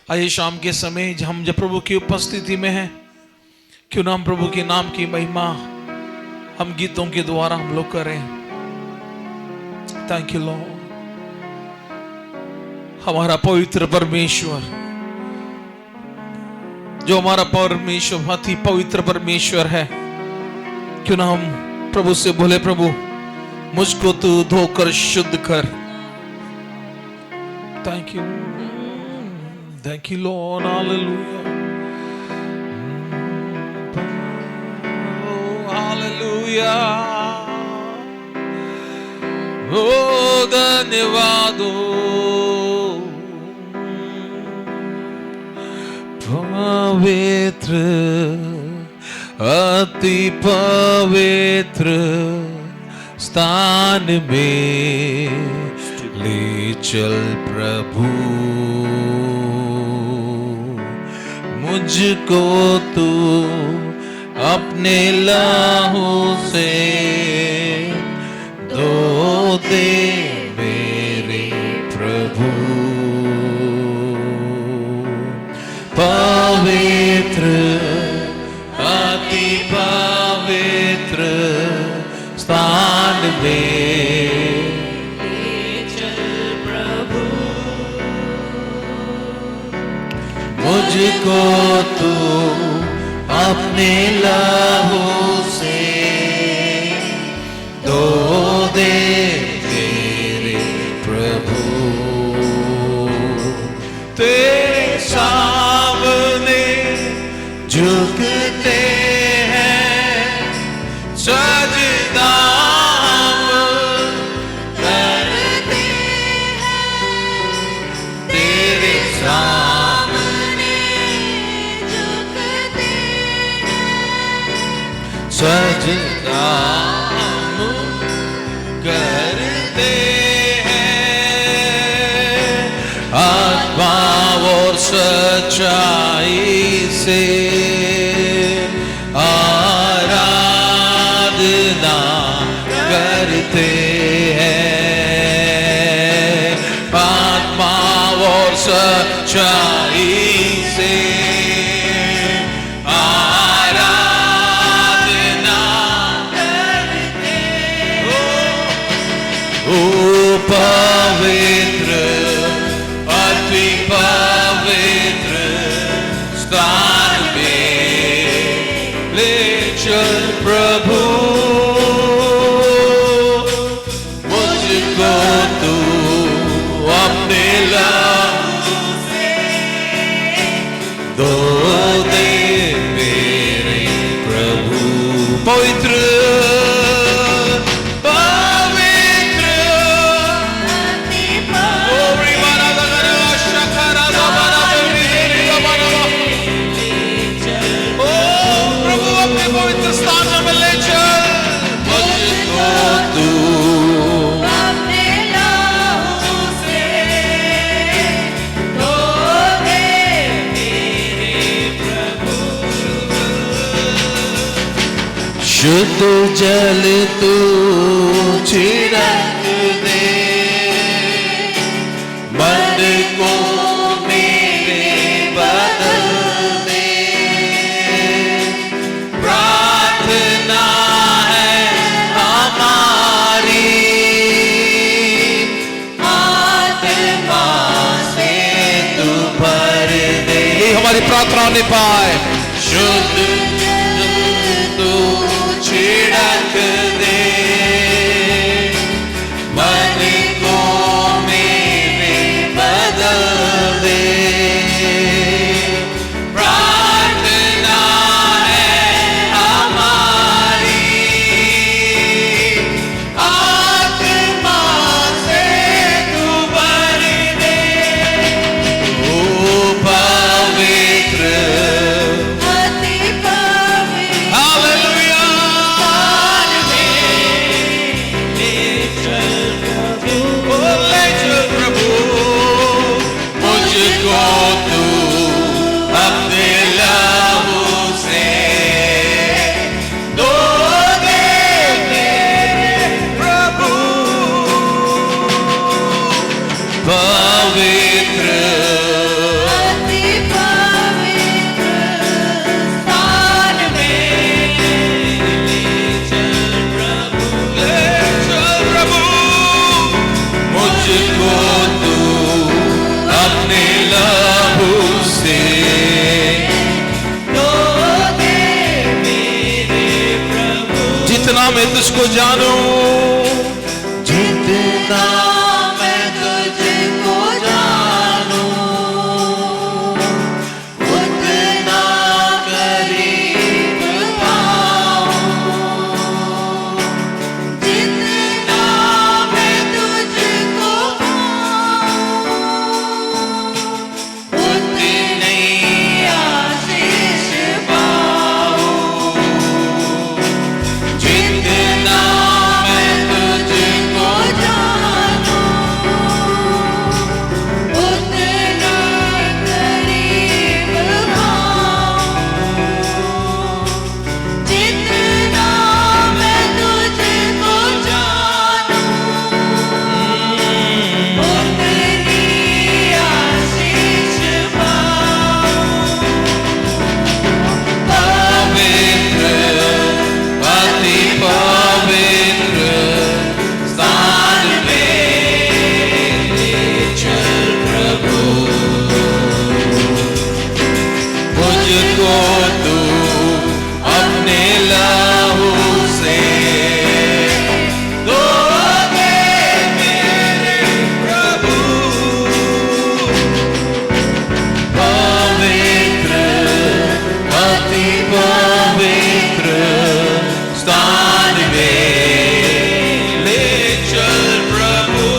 आइए शाम के समय हम जब प्रभु की उपस्थिति में हैं, क्यों ना हम प्रभु के नाम की महिमा हम गीतों के द्वारा हम लोग करें। Thank you Lord. हमारा पवित्र परमेश्वर, जो हमारा परमेश्वर अति पवित्र परमेश्वर है, क्यों ना हम प्रभु से बोले, प्रभु मुझको तू धोकर शुद्ध कर। Thank you, thank you Lord, hallelujah, hallelujah, ओ धन्यवाद पवित्र, अति पवित्र स्थान में ले चल प्रभु, मुझको तू अपने लहू से धो दे मेरे प्रभु। पवित्र, अति पवित्र स्थान में ले चल प्रभु, मुझको तू अपने लहू से धो दे तेरे प्रभु। तेरे सामने झुकते हैं, सजदा करते हैं, तेरे सामने झुकते हैं, सजदा करते हैं। आत्मा और सच्चाई से आराधना करते हैं, आत्मा और सच्चाई से आराधना करते हैं। ओ पवित्र, अति पवित्र स्थान में ले चल प्रभु, मुझको तू अपने लहू से धो दे मेरे प्रभु। पवित्र, शुद्ध जल तू छिड़क दे, मन को मेरे बदल दे। प्रार्थना है हमारी, आत्मा से तू भर दे। हमारी प्रार्थना नहीं पाए। शुद्ध तू छिड़क दे, मन को मेरे बदल दे। प्रार्थना है हमारी, आत्मा से तू भर दे। ओ पवित्र, पवित्र, मैं तुझको जानूं, जितना मैं तुझको जानूं, उतना करीब पाऊं। जितना मैं तुझको पाऊं, उतनी आशीष पाऊं। जितना मैं तुझको जानूं, उतना करीब पाऊं। जितना मैं तुझको जानूं, उतनी आशीष पाऊं। पवित्र अति पवित्र स्थान में ले चल प्रभु, मुझको तू अपने लहू से धो दे मेरे प्रभु। पवित्र अति पवित्र स्थान में ले चल प्रभु,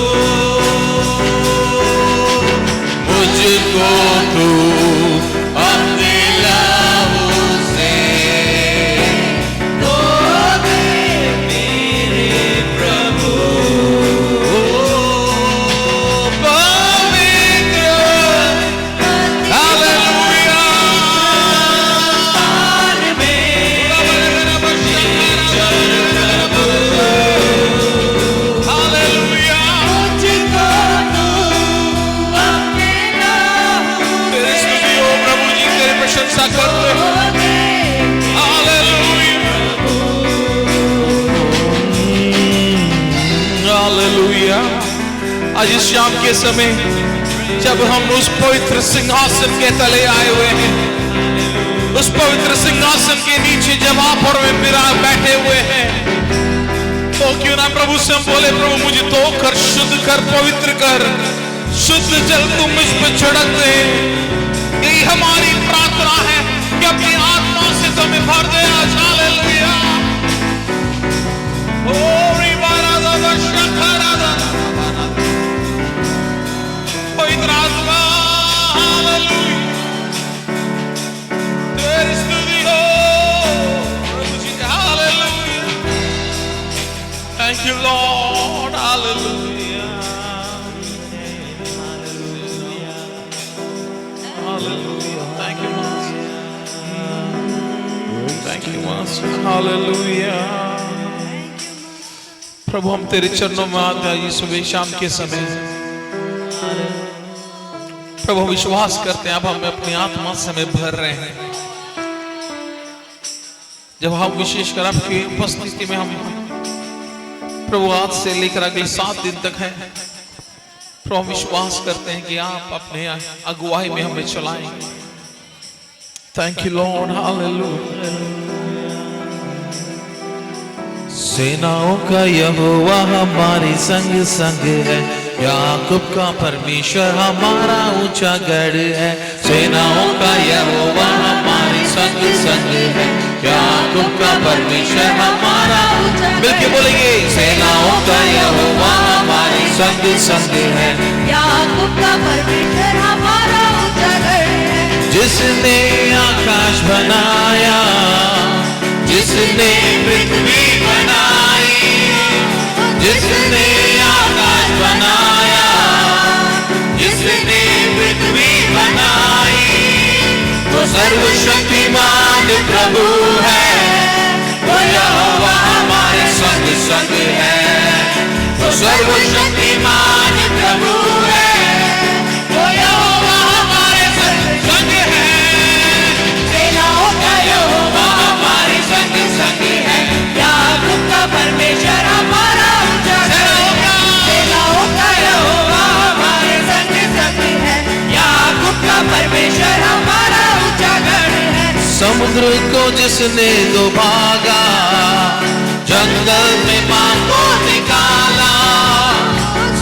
मुझको तू अपने लहू से धो दे मेरे प्रभु। पवित्र हालेलुया, हालेलुया, तेरी स्तुति हो प्रभु जी, तेरी प्रशंसा करते हैं। Hallelujah, hallelujah. आज इस शाम के समय जब हम उस पवित्र सिंहासन के तले आए हुए हैं, उस पवित्र सिंहासन के नीचे जब आप और मैं मेरा बैठे हुए हैं, तो क्यों ना प्रभु से हम बोले, प्रभु मुझे धो कर, शुद्ध कर, पवित्र कर, शुद्ध जल तू मुझ पे छिड़क दे। यही हमारी प्रार्थना है कि अपनी आत्मा से तुम्हें भर दे आज। हालेलुया। ओ रिबारादा शखरादा, पवित्र आत्मा, हालेलुया, तेरी स्तुति हो प्रभु जी। Hallelujah, thank you Lord. Hallelujah, hallelujah, thank you master, thank you master. Hallelujah. प्रभु हम तेरे चरणों में आते हैं ये सुबह शाम के समय। प्रभु हम विश्वास करते हैं अब हम अपनी आत्मा से में भर रहे हैं। जब हम विशेषकर आपकी उपस्थिति में हम प्रभु आज से लेकर अगले 7 दिन तक हैं, प्रभु हम विश्वास करते हैं कि आप अपने अगुवाई में हमें चलाएंगे। Thank you Lord. हालेलुया। सेनाओं का यहोवा हमारे संग संग है, याकूब का परमेश्वर हमारा ऊंचा गढ़ है। सेनाओं का यहोवा हमारे संग संग है, याकूब का परमेश्वर हमारा ऊंचा। मिलके बोलेंगे, सेनाओं का यहोवा हमारे संग संग है, याकूब का परमेश्वर हमारा ऊंचा गढ़ है। जिसने आकाश बनाया, जिसने पृथ्वी बनाई, जिसने आकाश बनाया, जिसने पृथ्वी बनाई, वो सर्वशक्तिमान प्रभु है। वो यहोवा हमारे संग संग है, वो सर्वशक्तिमान प्रभु है। वो यहोवा हमारे संग संग है, सेनाओं का यहोवा हमारे संग संग है। याकूब का परमेश्वर हमारा ऊंचा गढ़ है। सेनाओं का यहोवा हमारे संग संग है, याकूब का परमेश्वर हमारा ऊंचा गढ़ है। समुद्र को जिसने दो भागा, जंगल में मां को निकाला,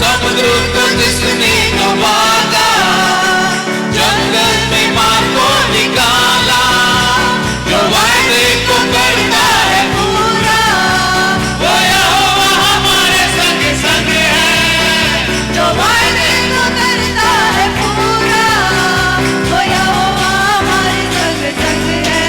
समुद्र को जिसने डुबागा, जंगल में मां को निकाला, जो वायदे को करता है पूरा, वो यहोवा हमारे संग संग है, जो वायदे को करता है पूरा, वो यहोवा हमारे संग संग है।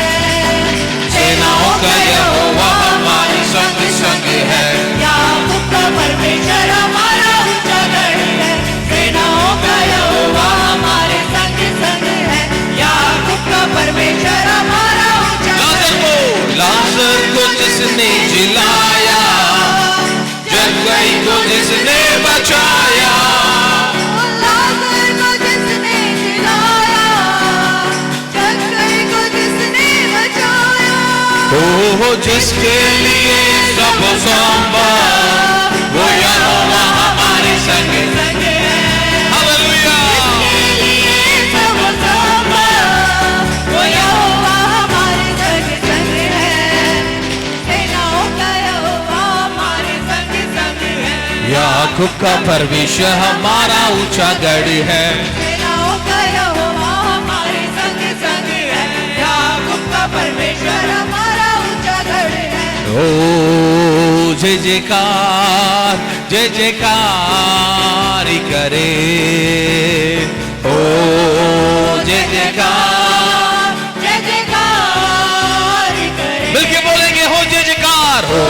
सेनाओं का यहोवा हमारे संग संग है, याकूब का परमेश्वर हमारा ऊंचा गढ़ है, सेनाओं का यहोवा हमारे संग संग है, याकूब का परमेश्वर हमारा ऊंचा गढ़ है। लाजर को जिसने जिलाया, जंगई को जिसने बचाया, लाजर को जिसने जिलाया, जंगई को जिसने बचाया, ओ जिसके लिए सब संभव, वो यहोवा हमारे संग संग है। हालेलुया। जिसके लिए सब संभव, वो यहोवा हमारे संग संग है, सेनाओं का यहोवा हमारे संग संग है। याकूब का परमेश्वर हमारा ऊंचा गढ़ है, सेनाओं का यहोवा हमारे संग संग है, याकूब का परमेश्वर हमारा ऊंचा गढ़ है। ओ जय जयकार ही करे, ओ जय जयकार, जय जयकार करे। मिलके बोलेंगे हो जय जयकार, हो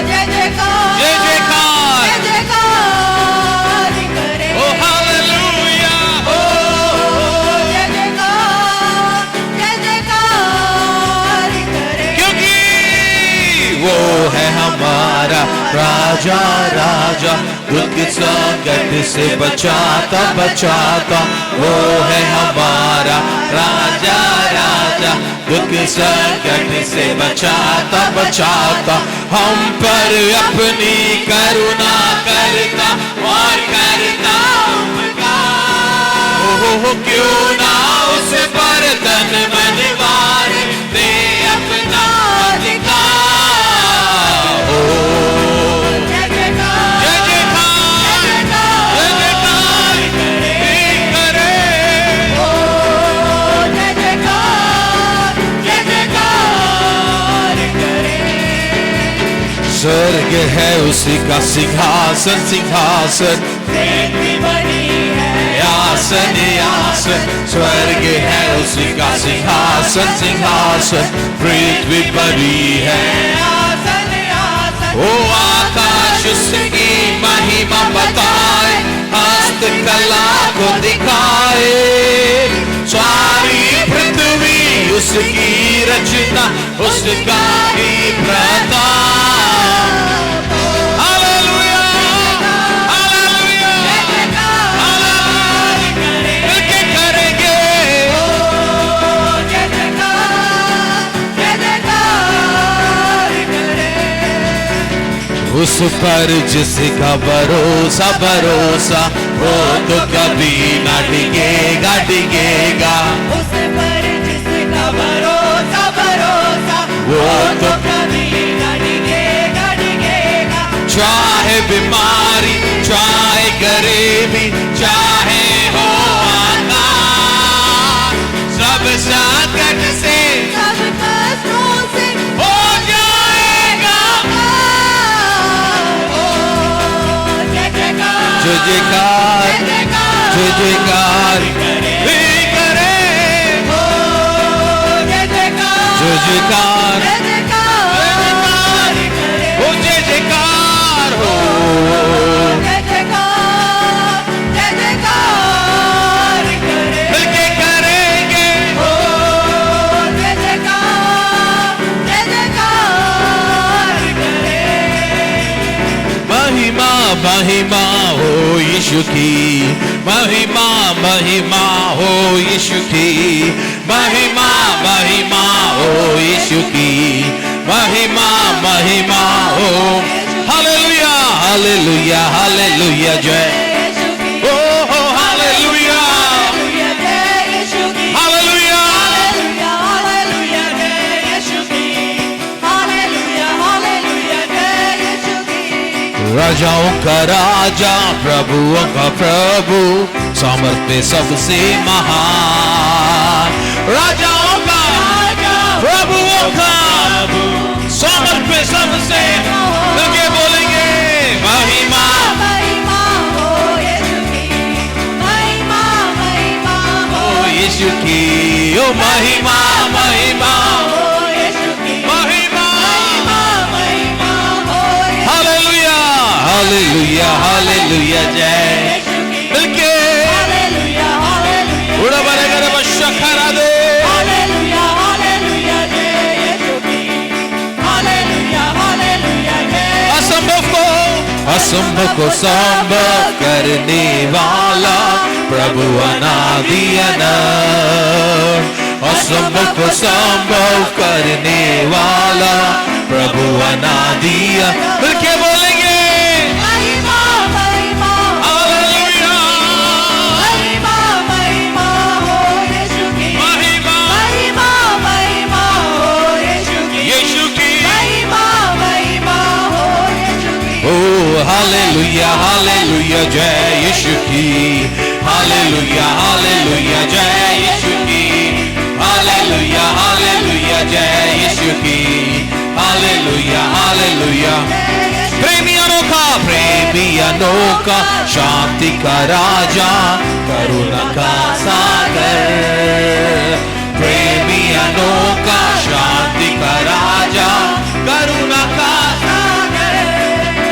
जय जयकार, जय जयकार, जय जयकार करे। ओ हालेलुया, ओ जय जयकार, जय जयकार करे। क्योंकि वो है हमारा राजा राजा, दुख संकट से बचाता बचाता, वो है हमारा राजा राजा, दुख संकट से बचाता बचाता, हम पर अपनी करुणा करता और करता उपकार। ओह क्यों ना उस पर तन मन वार दे अपना अधिकार। ओ जय जयकार, जय जयकार, जय जयकार करे। ओ जय जयकार, जय जयकार करे। स्वर्ग है उसी का सिंहासन सिंहासन, पृथ्वी बनी है आसन आसन, स्वर्ग है उसी का सिंहासन सिंहासन, पृथ्वी बड़ी है आसन आसन। ओ आकाश उसकी महिमा बताए, हस्तकला को दिखाए, सारी पृथ्वी उसकी रचना, उसका ही प्रताप। हालेलुया, हालेलुया, हालेलुया, मिलके करेंगे। जय जयकार, जय जयकार करे। उस पर जिसका भरोसा भरोसा, वो तो कभी ना डिगेगा डिगेगा, उस पर जिसका भरोसा भरोसा, वो तो कभी न डिगेगा डिगेगा। चाहे बीमारी चाहे गरीबी चाहे हो आकाश, सब संकट से सब कष्टों से हो जाएगा। ओ जय जयकार, जय जयकार, जय जयकार भी करे, ओ जय जयकार, जय जयकार, जय जयकार करे। हो जय जयकार हो। जय जयकार, जय जयकार करे। मिलके करेंगे। ओ जय जयकार, जय जयकार करे। महिमा महिमा हो यीशु की, महिमा महिमा हो यीशु की, महिमा महिमा हो यीशु की, महिमा महिमा हो। हालेलुया हालेलुया हालेलुया जय, यीशु की, ओ हो हालेलुया हालेलुया जय यीशु की, हालेलुया। हालेलुया हालेलुया जय यीशु की, हालेलुया हालेलुया राजाओं का राजा, प्रभुओं का प्रभु, सामर्थ्य सबसे महान। राजाओं का राजा, प्रभुओं का सामर्थ्य सबसे, लगे बोलेंगे महिमा महिमा हो यीशु की, महिमा महिमा हो यीशु की, ओ महिमा महिमा हो यीशु की, महिमा। महिमा महिमा हो हालेलुया हालेलुया हालेलुया, जय यीशु की, मिलके हालेलुया हालेलुया, उड़ा बरेगा रे बशखरा दे। हालेलुया हालेलुया जय यीशु की, हालेलुया हालेलुया जय। असंभव को संभव करने वाला प्रभु अनादि अनंत। असंभव को संभव करने वाला प्रभु अनादि अनंत। मिलके बोलेंगे महिमा महिमा हालेलुया, महिमा महिमा हो यीशु की, महिमा महिमा महिमा हो यीशु की, यीशु की। महिमा महिमा हो यीशु की, ओ हालेलुया हालेलुया, जय यीशु की। हालेलुया हालेलुया, जय यीशु की। हालेलुया हालेलुया, जय यीशु की। Hallelujah hallelujah. प्रेमी अनोखा, शांति का राजा, करुणा का सागर। प्रेमी अनोखा, शांति का राजा, करुणा का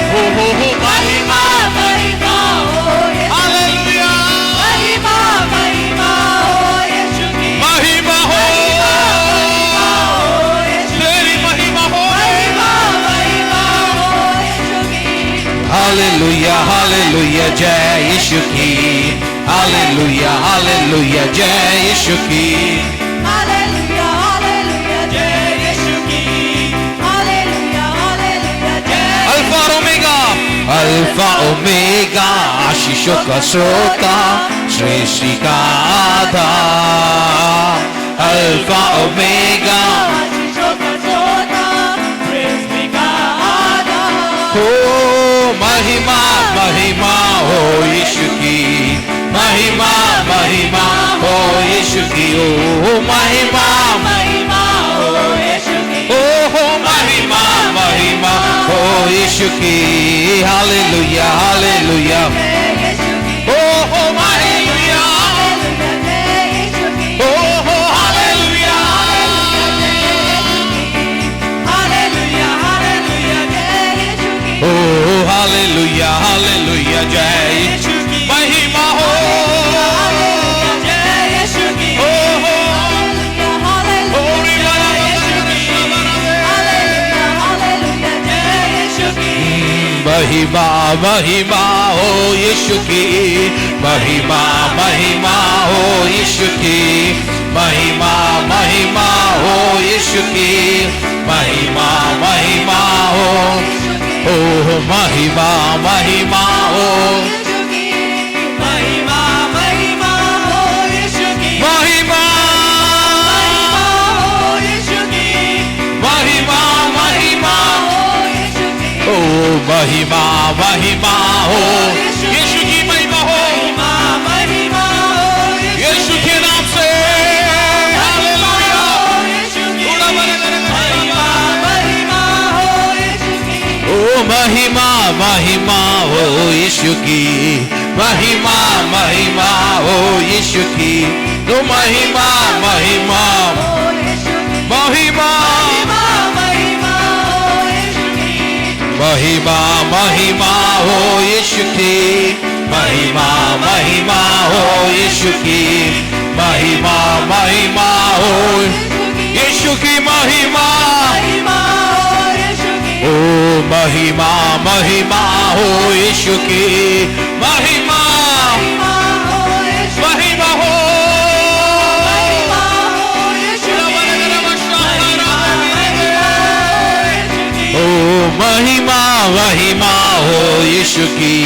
हो महिमा महिमा हो यीशु, हालेलुया, महिमा महिमा हो यीशु की, महिमा हो महिमा हो यीशु, तेरी महिमा हो। महिमा महिमा हो यीशु की, हालेलुया हालेलुया, जय यीशु की। हालेलुया हालेलुया, जय यीशु की। हालेलुया हालेलुया जय यीशु की, हालेलुया हालेलुया जय। अल्फा और ओमेगा, अल्फा ओमेगा, आशीषों का श्रोता, सृष्टि का आधार। अल्फा ओमेगा, आशीषों का श्रोता, सृष्टि का आधार। हो महिमा महिमा हो यीशु की। महिमा महिमा हो यीशु की, ओ महिमा महिमा हो यीशु की, ओ हो महिमा महिमा हो यीशु की। हालेलुया हालेलुया, जय यीशु की, ओ हो हालेलुया, हालेलुया जय यीशु की, ओ हो हालेलुया। हालेलुया हालेलुया जय यीशु की, ओ हालेलुया हालेलुया, जय यीशु की। महिमा हो हालेलुया जय यीशु की, ओ हो हालेलुया हालेलुया जय यीशु की, हालेलुया हालेलुया जय यीशु की, महिमा महिमा हो यीशु की। महिमा महिमा हो यीशु की। महिमा महिमा हो यीशु की। महिमा महिमा हो, ओ महिमा महिमा हो, यीशु की, महिमा महिमा हो यीशु की, महिमा महिमा हो यीशु की, महिमा महिमा हो यीशु की, ओ महिमा महिमा हो यीशु की। महिमा हो महिमा महिमा हो यीशु के नाम से। हालेलुया, हो यीशु की, महिमा महिमा हो यीशु की, ओ महिमा महिमा हो यीशु की। महिमा महिमा हो यीशु की। ओ महिमा महिमा हो यीशु की, महिमा महिमा महिमा हो यीशु की, महिमा महिमा हो यीशु की। महिमा महिमा हो यीशु की। महिमा महिमा हो यीशु की। महिमा महिमा हो यीशु की, ओ महिमा महिमा हो यीशु की। महिमा महिमा हो यीशु, महिमा हो महिमा हो यीशु की, ओ महिमा महिमा हो यीशु की।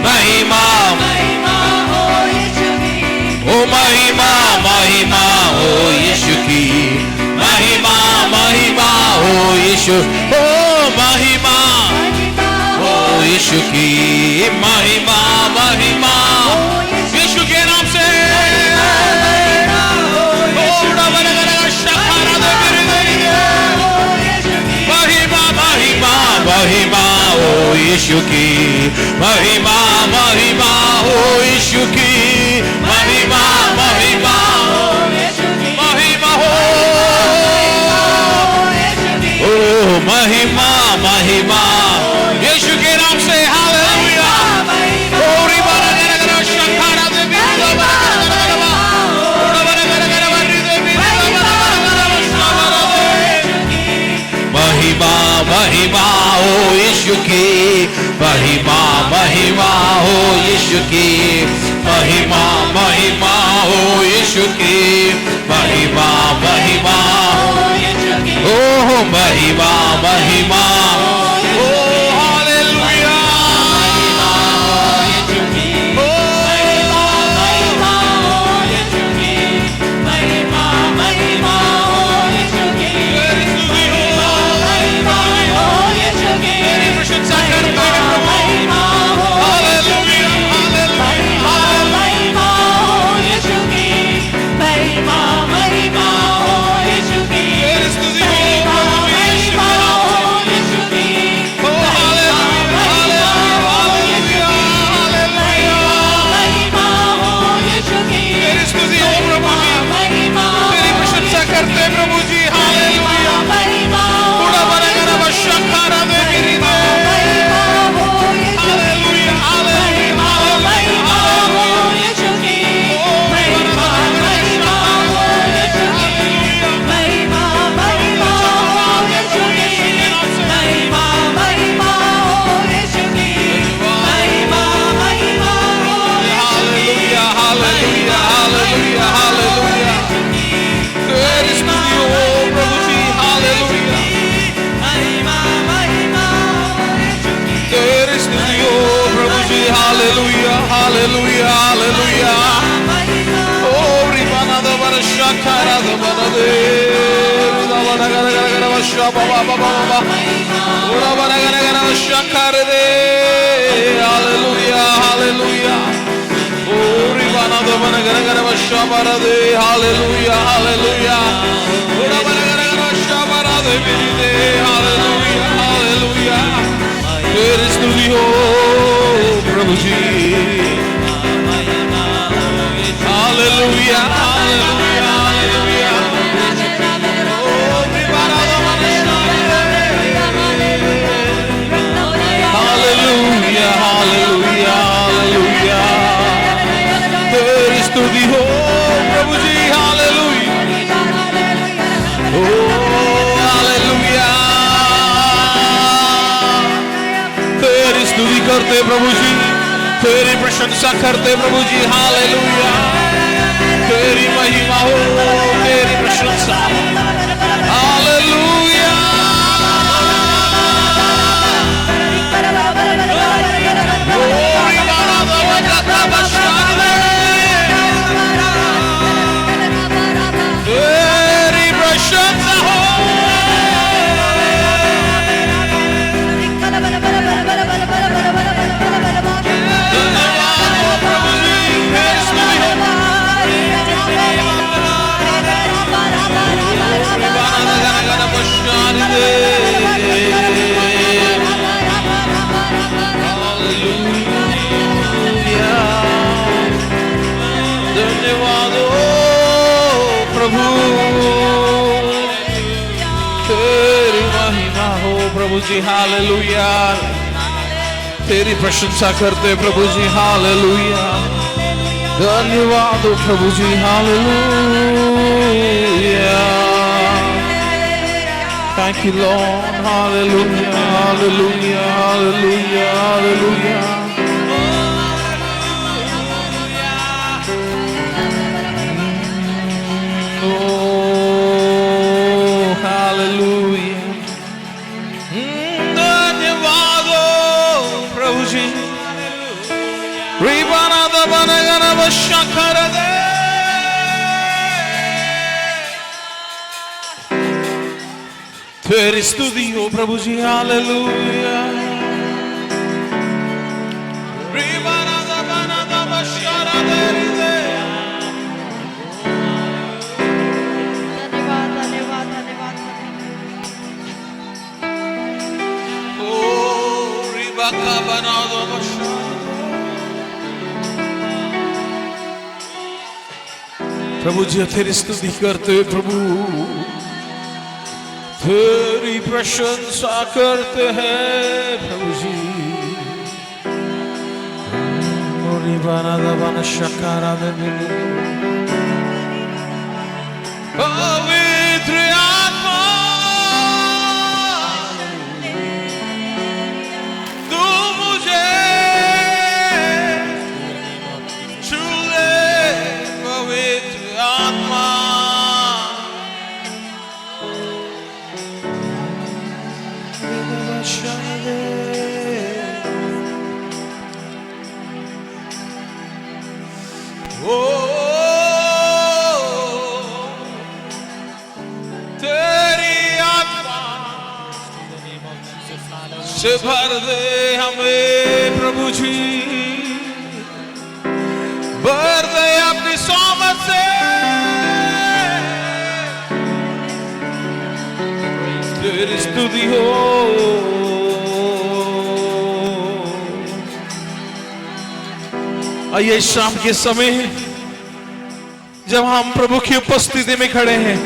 महिमा महिमा हो यीशु की, ओ महिमा महिमा हो यीशु की। महिमा महिमा हो यीशु, ओ महिमा महिमा हो यीशु की महिमा महिमा यीशु के नाम से महिमा महिमा महिमा हो यीशु की महिमा महिमा हो यीशु की महिमा महिमा महिमा हो ओ महिमा महिमा यीशु के नाम से हालेलुया महिमा महिमा हो यीशु की महिमा महिमा हो यीशु की महिमा महिमा हो यीशु की महिमा महिमा ओ महिमा महिमा ओ hallelujah Hallelujah, hallelujah. Oh, Ribana the Barashakara the Banade. Hallelujah, hallelujah. Oh, Ribana the Banagara Shabarade. Hallelujah, hallelujah. Hallelujah, hallelujah. There is to the hope, Prabhuji. Hallelujah, hallelujah, hallelujah. Hallelujah, hallelujah, hallelujah. There is to the hope, Prabhuji. Hallelujah. Oh, hallelujah. तेरी स्तुति करते प्रभु जी, तेरी प्रशंसा करते प्रभु जी, hallelujah. तेरी महिमा हो, तेरी प्रशंसा, हालेलुया। तेरी प्रशंसा हो, धन्यवाद प्रभु, तेरी महिमा हो प्रभु जी, हालेलुया। तेरी प्रशंसा करते प्रभु जी, हालेलुया। धन्यवाद प्रभु जी, hallelujah. Thank you Lord, hallelujah, hallelujah, hallelujah, hallelujah. तेरी स्तुति हो प्रभु जी, हालेलुया। प्रभु जी तेरी स्तुति करते हुए प्रभु तेरी प्रशंसा करते हैं प्रभु जी। पवित्र आत्मा तू मुझे छू ले, पवित्र आत्मा ओ तेरी आत्मा से भर दे हमें प्रभु जी, भर दे अपनी सोमत से तेरी स्तुति हो। आइए शाम के समय जब हम प्रभु की उपस्थिति में खड़े हैं,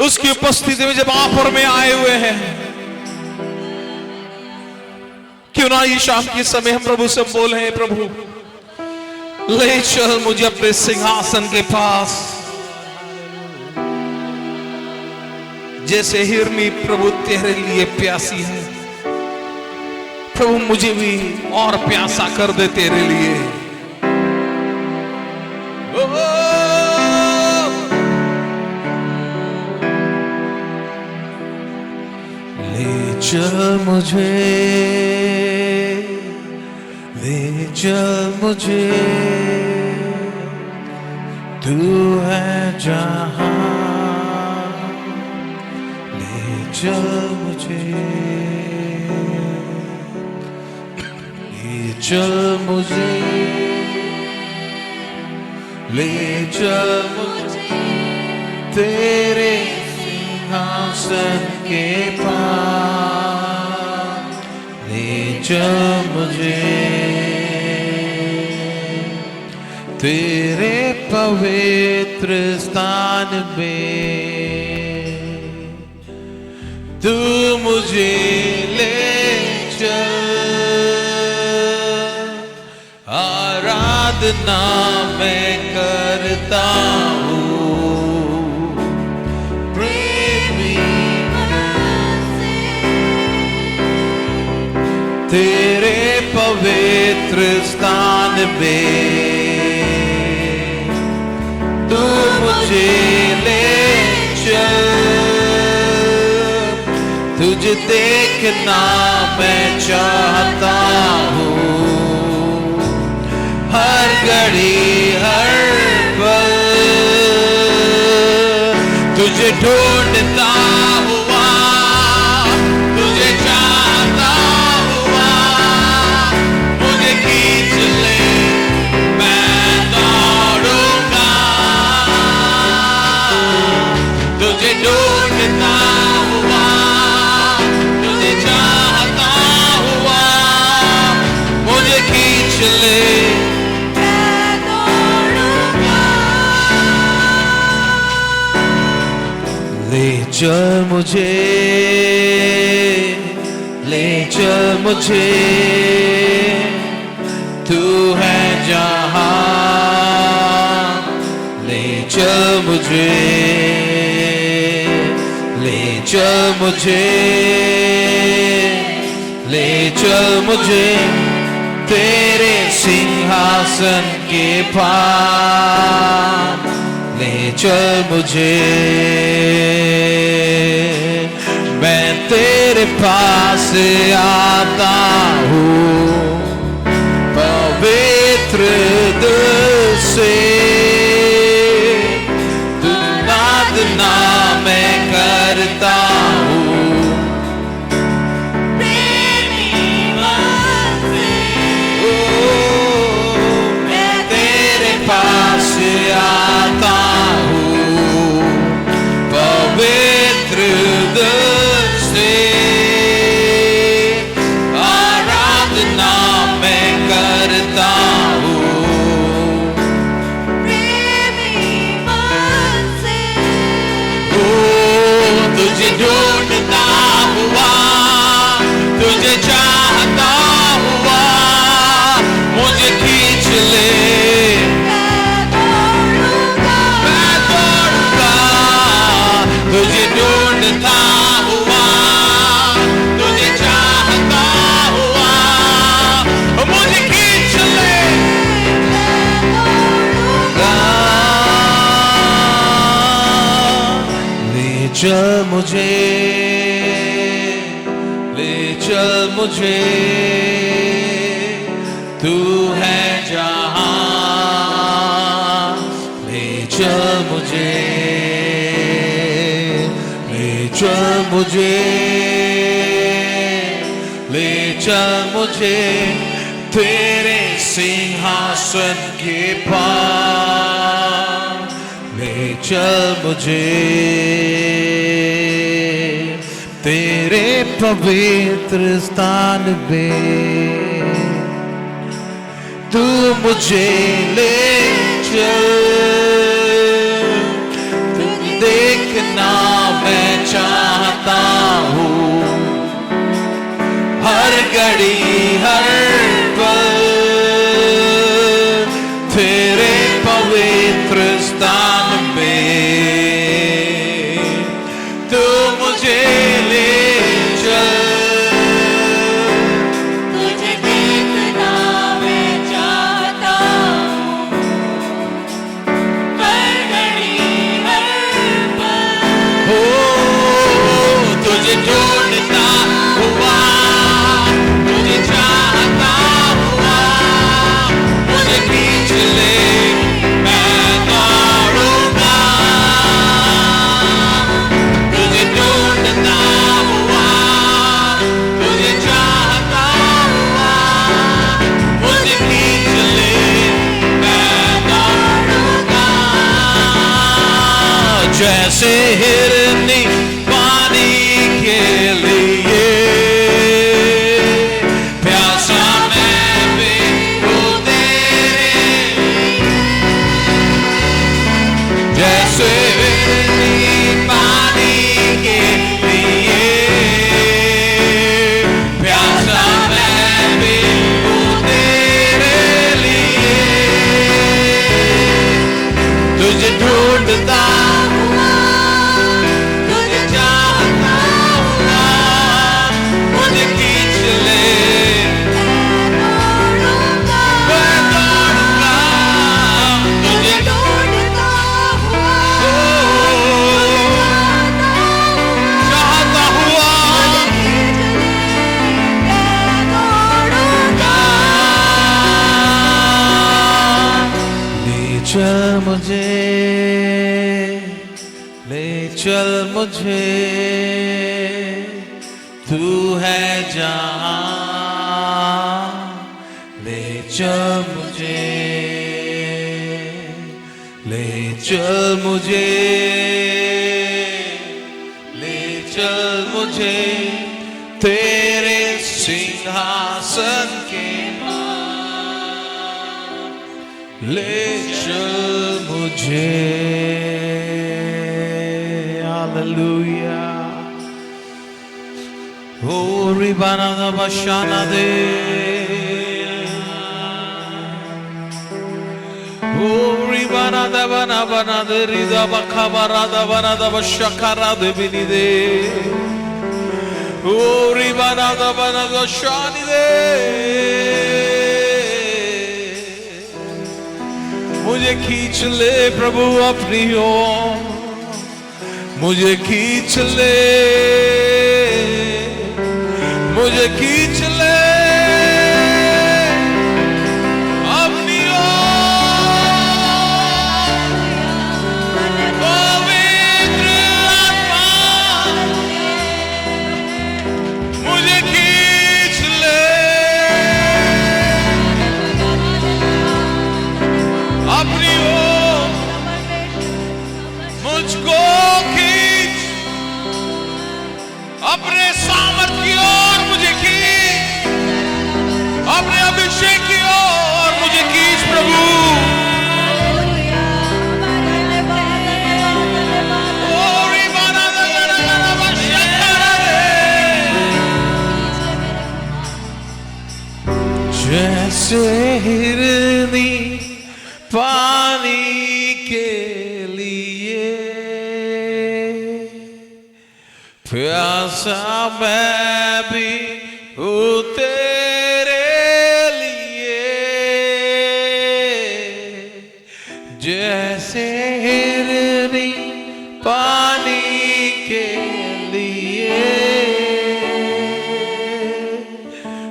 उसकी उपस्थिति में जब आप और मैं आए हुए हैं, क्यों ना ये शाम के समय हम प्रभु से बोले, प्रभु ले चल मुझे अपने सिंहासन के पास। जैसे हिरनी प्रभु तेरे लिए प्यासी है, प्रभु मुझे भी और प्यासा कर दे तेरे लिए। ले चल मुझे, ले चल मुझे, तू है जहां, ले चल मुझे, चल मुझे, ले चल मुझे तेरे सिंहासन के पास, ले चल मुझे तेरे पवित्र स्थान में, तू मुझे ले चल, आराधना मैं करता हूँ प्रेमी तेरे पवित्र स्थान में, तू मुझे ले चल, तुझे देखना मैं चाहता हूँ, हर घड़ी हर पल तुझे ढूंढता हुआ, तुझे चाहता हुआ, मुझे खींच ले मैं दौड़ूंगा, तुझे ढूंढता हुआ, तुझे चाहता हुआ, मुझे खींच ले ले चल मुझे, ले चल मुझे, तू है जहां, ले चल मुझे, ले चल मुझे, ले चल मुझे तेरे सिंहासन के पास, ले चल मुझे, मैं तेरे पास आता हूँ पवित्र दिल से, तू आराधना मैं करता हूँ मैं तेरे पास आता हूँ पवित्र दिल से, आराधना मैं करता हूँ ढूंढता हुआ, तुझे चाहता हुआ, मुझे खींच ले। मैं दौड़ूंगा, तुझे ढूंढता हुआ, तुझे चाहता हुआ, मुझे खींच ले। ले चल मुझे, ले चल मुझे, तू है जहां। ले चल मुझे, ले चल मुझे, ले चल मुझे, तेरे सिंहासन के पास। ले चल मुझे, तेरे पवित्र स्थान में, तू मुझे ले चल। तुझे देखना मैं चाहता हूँ, हर घड़ी हर पल, तेरे पवित्र स्थान में, तू मुझे ले चल। तुझे देखना मैं चाहता हूँ, हर घड़ी हर पल। हो तुझे ढूंढता हुआ, तुझे चाहता हुआ, मुझे खींच ले। मैं दौड़ूंगा, तुझे ढूंढता हुआ, तुझे चाहता हुआ, मुझे खींच ले। मैं दौड़ूंगा, जैसे हिरनी पानी के लिए, प्यासा मैं भी हूँ तेरे लिए। जैसे हिरनी पानी के लिए, प्यासा मैं भी हूँ तेरे लिए। तुझे ढूंढता हुआ, तुझे चाहता हुआ, मुझे खींच ले। मैं दौड़ूंगा, तुझे ढूंढता हुआ, चाहता हुआ, मैं दौड़ूंगा। ले चल मुझे, ले चल मुझे, तू है जहां। ले चल मुझे, ले चल मुझे, ले चल मुझे, तेरे सिंहासन के पास। ले चल मुझे। हालेलुया। ओ रिबाना दा बशाना दे, ओ रिबाना दा बना बना दे, रिदा बखाबरा दा बना दा बशकारा दे बिनी दे, ओ रिबाना दा बना दा शानी दे। मुझे खींच ले प्रभु अपनी ओर, मुझे खींच ले, मुझे खींच ले अपनी ओर। पवित्र आत्मा मुझे खींच ले अपनी ओर, मुझको खींच अपने सामर्थ्य की ओर, मुझे खींच अपने अभिषेक की ओर, मुझे खींच प्रभु। ओ रिबाना दा दा दा दा बशा प्यासा मैं भी हूँ तेरे लिए, जैसे हिरनी पानी के लिए।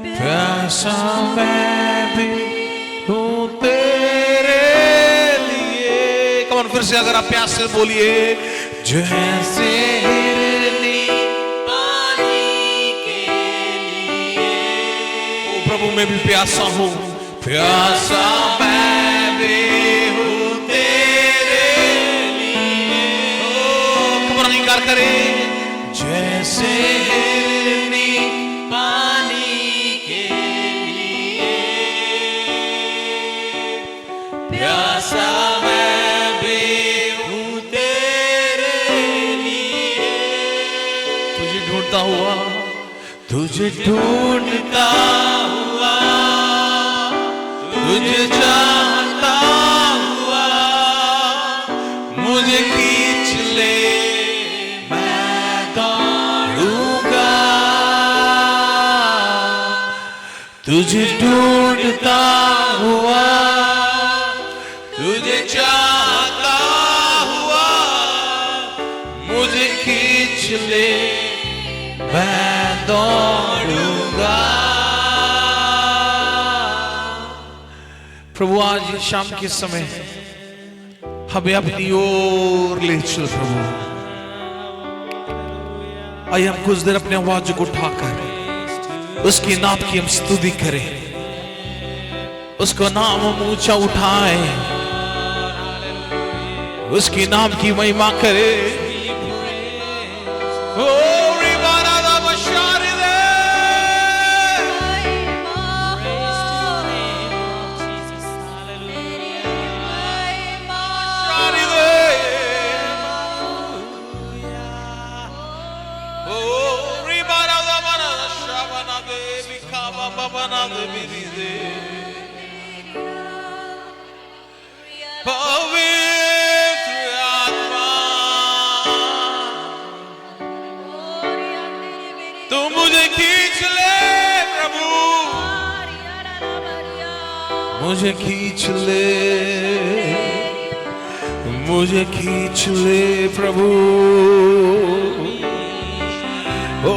प्यासा मैं भी हूँ तेरे लिए। कौन फिर से अगर आप प्यास से बोलिए, जैसे हिरनी पानी के लिए। ओ प्रभु मैं भी प्यासा हूँ, प्यासा मैं भी हूँ तेरे लिए। ओ कबर अंगीकार करे, जैसे हिरनी पानी के लिए। प्यासा मैं भी हूँ तेरे लिए। तुझे ढूंढता हुआ, तुझे ढूंढता हुआ, तुझे चाहता हुआ, मुझे खींच ले मैं दौड़ूंगा। तुझे ढूंढता हुआ, तुझे चाहता हुआ, मुझे खींच ले मैं दौड़ूंगा। प्रभु आज शाम के समय हमें अपनी ओर ले चल प्रभु। आइए हम कुछ देर अपने आवाज को उठाकर उसके नाम की हम स्तुति करें, उसका नाम हम ऊंचा उठाएं, उसके नाम की महिमा करें। ओ रिबारा दा बशारी दे, बशारी दे। ओ रिबारा दा बना शाबना दे बिखा बाबा बना दे बिरी दे। पवित्र आत्मा तू मुझे खींच ले प्रभु, मुझे खींच ले, मुझे खींच ले प्रभु। ओ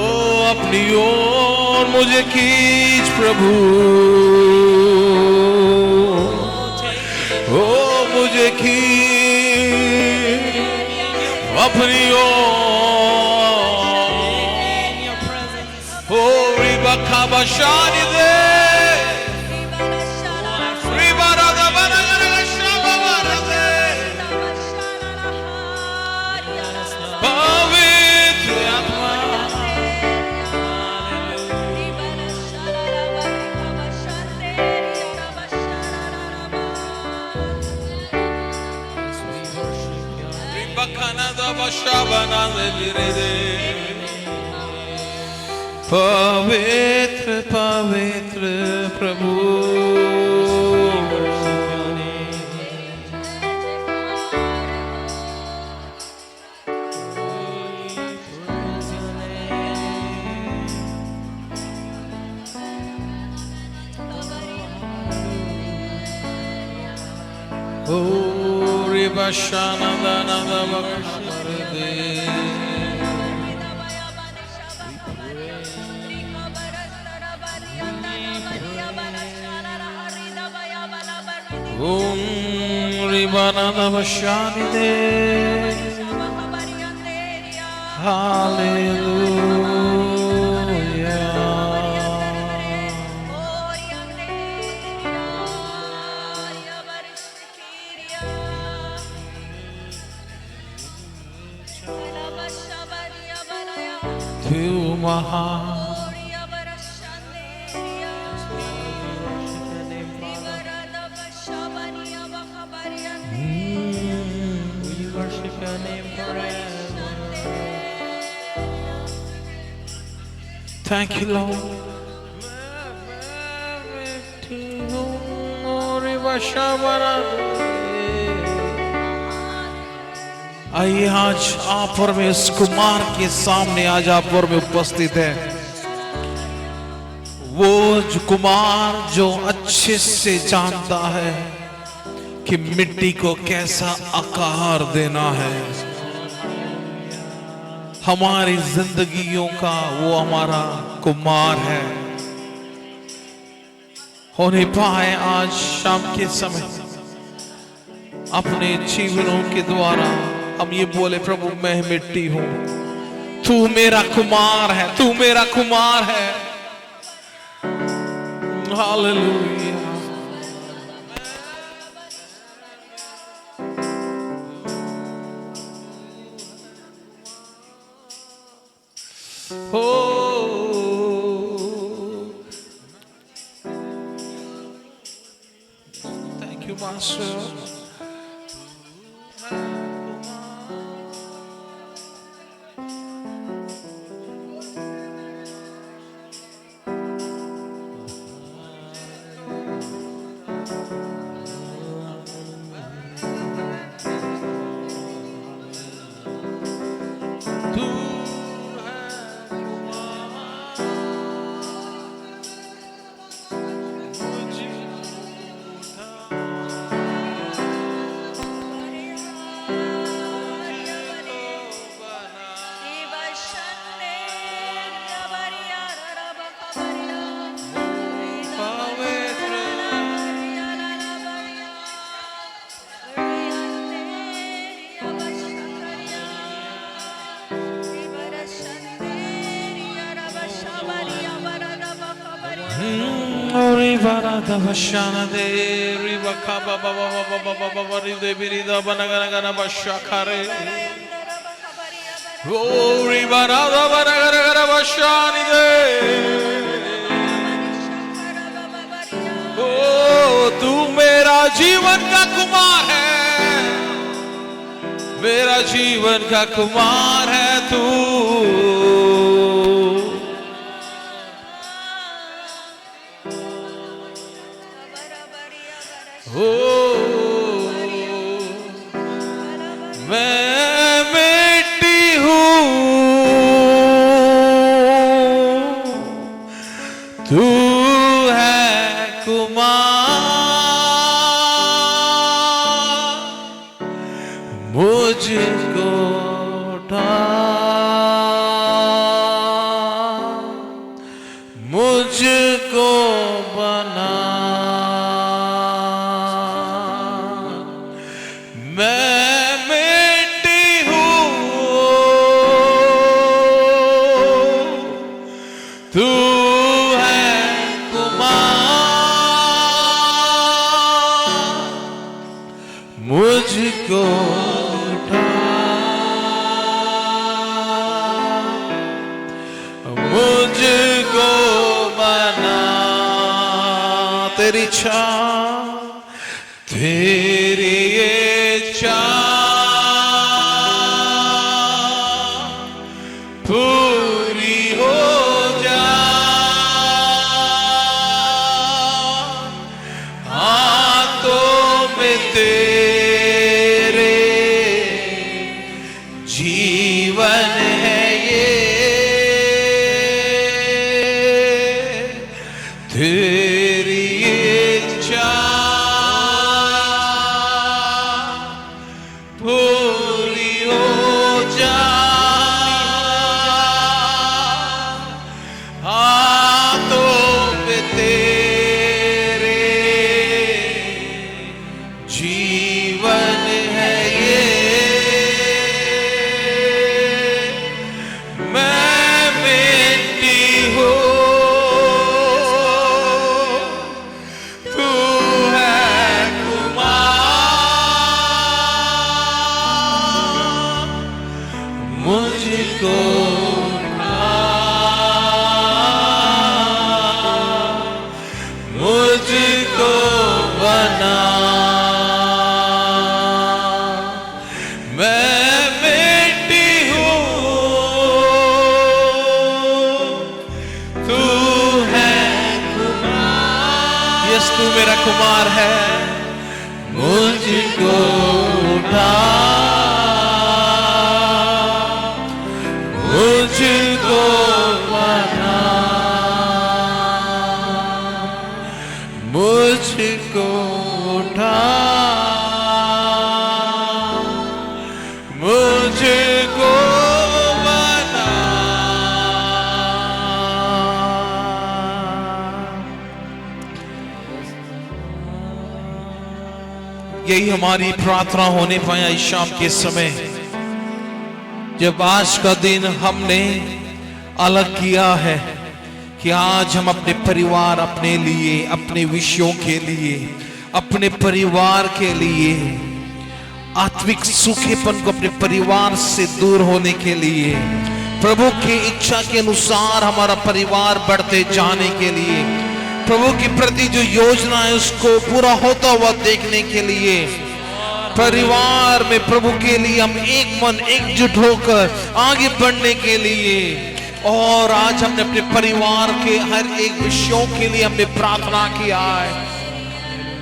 अपनी ओर मुझे खींच प्रभु, ओ मुझे खींच अपनी ओर। ओ रिबा खाबा शानी दे, रिबा राधा बना शाबा बना दे। पवित्र आत्मा पवित्र पवित्र प्रभु। ओ रे बशाना दाना दे, Ribana Navashani de. Hallelujah. Tu Maha. Thank you, Lord. आइए आज आप और मैं इस कुमार के सामने आज आप और मैं उपस्थित है। वो जो कुमार जो अच्छे से जानता है कि मिट्टी को कैसा आकार देना है। हमारी जिंदगियों का वो हमारा कुमार है। होने पाए आज शाम के समय अपने जीवनों के द्वारा हम ये बोले, प्रभु मैं मिट्टी हूं, तू मेरा कुमार है, तू मेरा कुमार है। Hallelujah. Thank you, Master. Vashana de Ribakaba Baba de Birida Banagana Bashakare. Oh, Ribarada Banagana Bashani de. Oh, तू मेरा जीवन का कुमार है, मेरा जीवन का कुमार है तू। मैं मिट्टी हूँ, तू है कुमार, मुझको उठा, मुझको बना। तू है कुमार, मुझको उठा, मुझको बना। तेरी छाँव, तेरी ये छाँव पूरी हो तेरे जीवन है ये, तेरी इच्छा पूरी हो जा। हाथों में तेरे जीवन है ये, मैं मिट्टी हूँ, तू है कुमार, मुझको उठा, मुझको बना। तू मेरा कुमार है, मुझको उठा, यही हमारी प्रार्थना होने पाए इस शाम के समय, जब आज का दिन हमने अलग किया है कि आज हम अपने परिवार, अपने लिए, अपने विषयों के लिए, अपने परिवार के लिए, आत्मिक सूखेपन को अपने परिवार से दूर होने के लिए, प्रभु की इच्छा के अनुसार हमारा परिवार बढ़ते जाने के लिए, प्रभु के प्रति जो योजना है उसको पूरा होता हुआ देखने के लिए, परिवार में प्रभु के लिए हम एक मन एकजुट होकर आगे बढ़ने के लिए, और आज हमने अपने परिवार के हर एक विषयों के लिए हमने प्रार्थना किया है।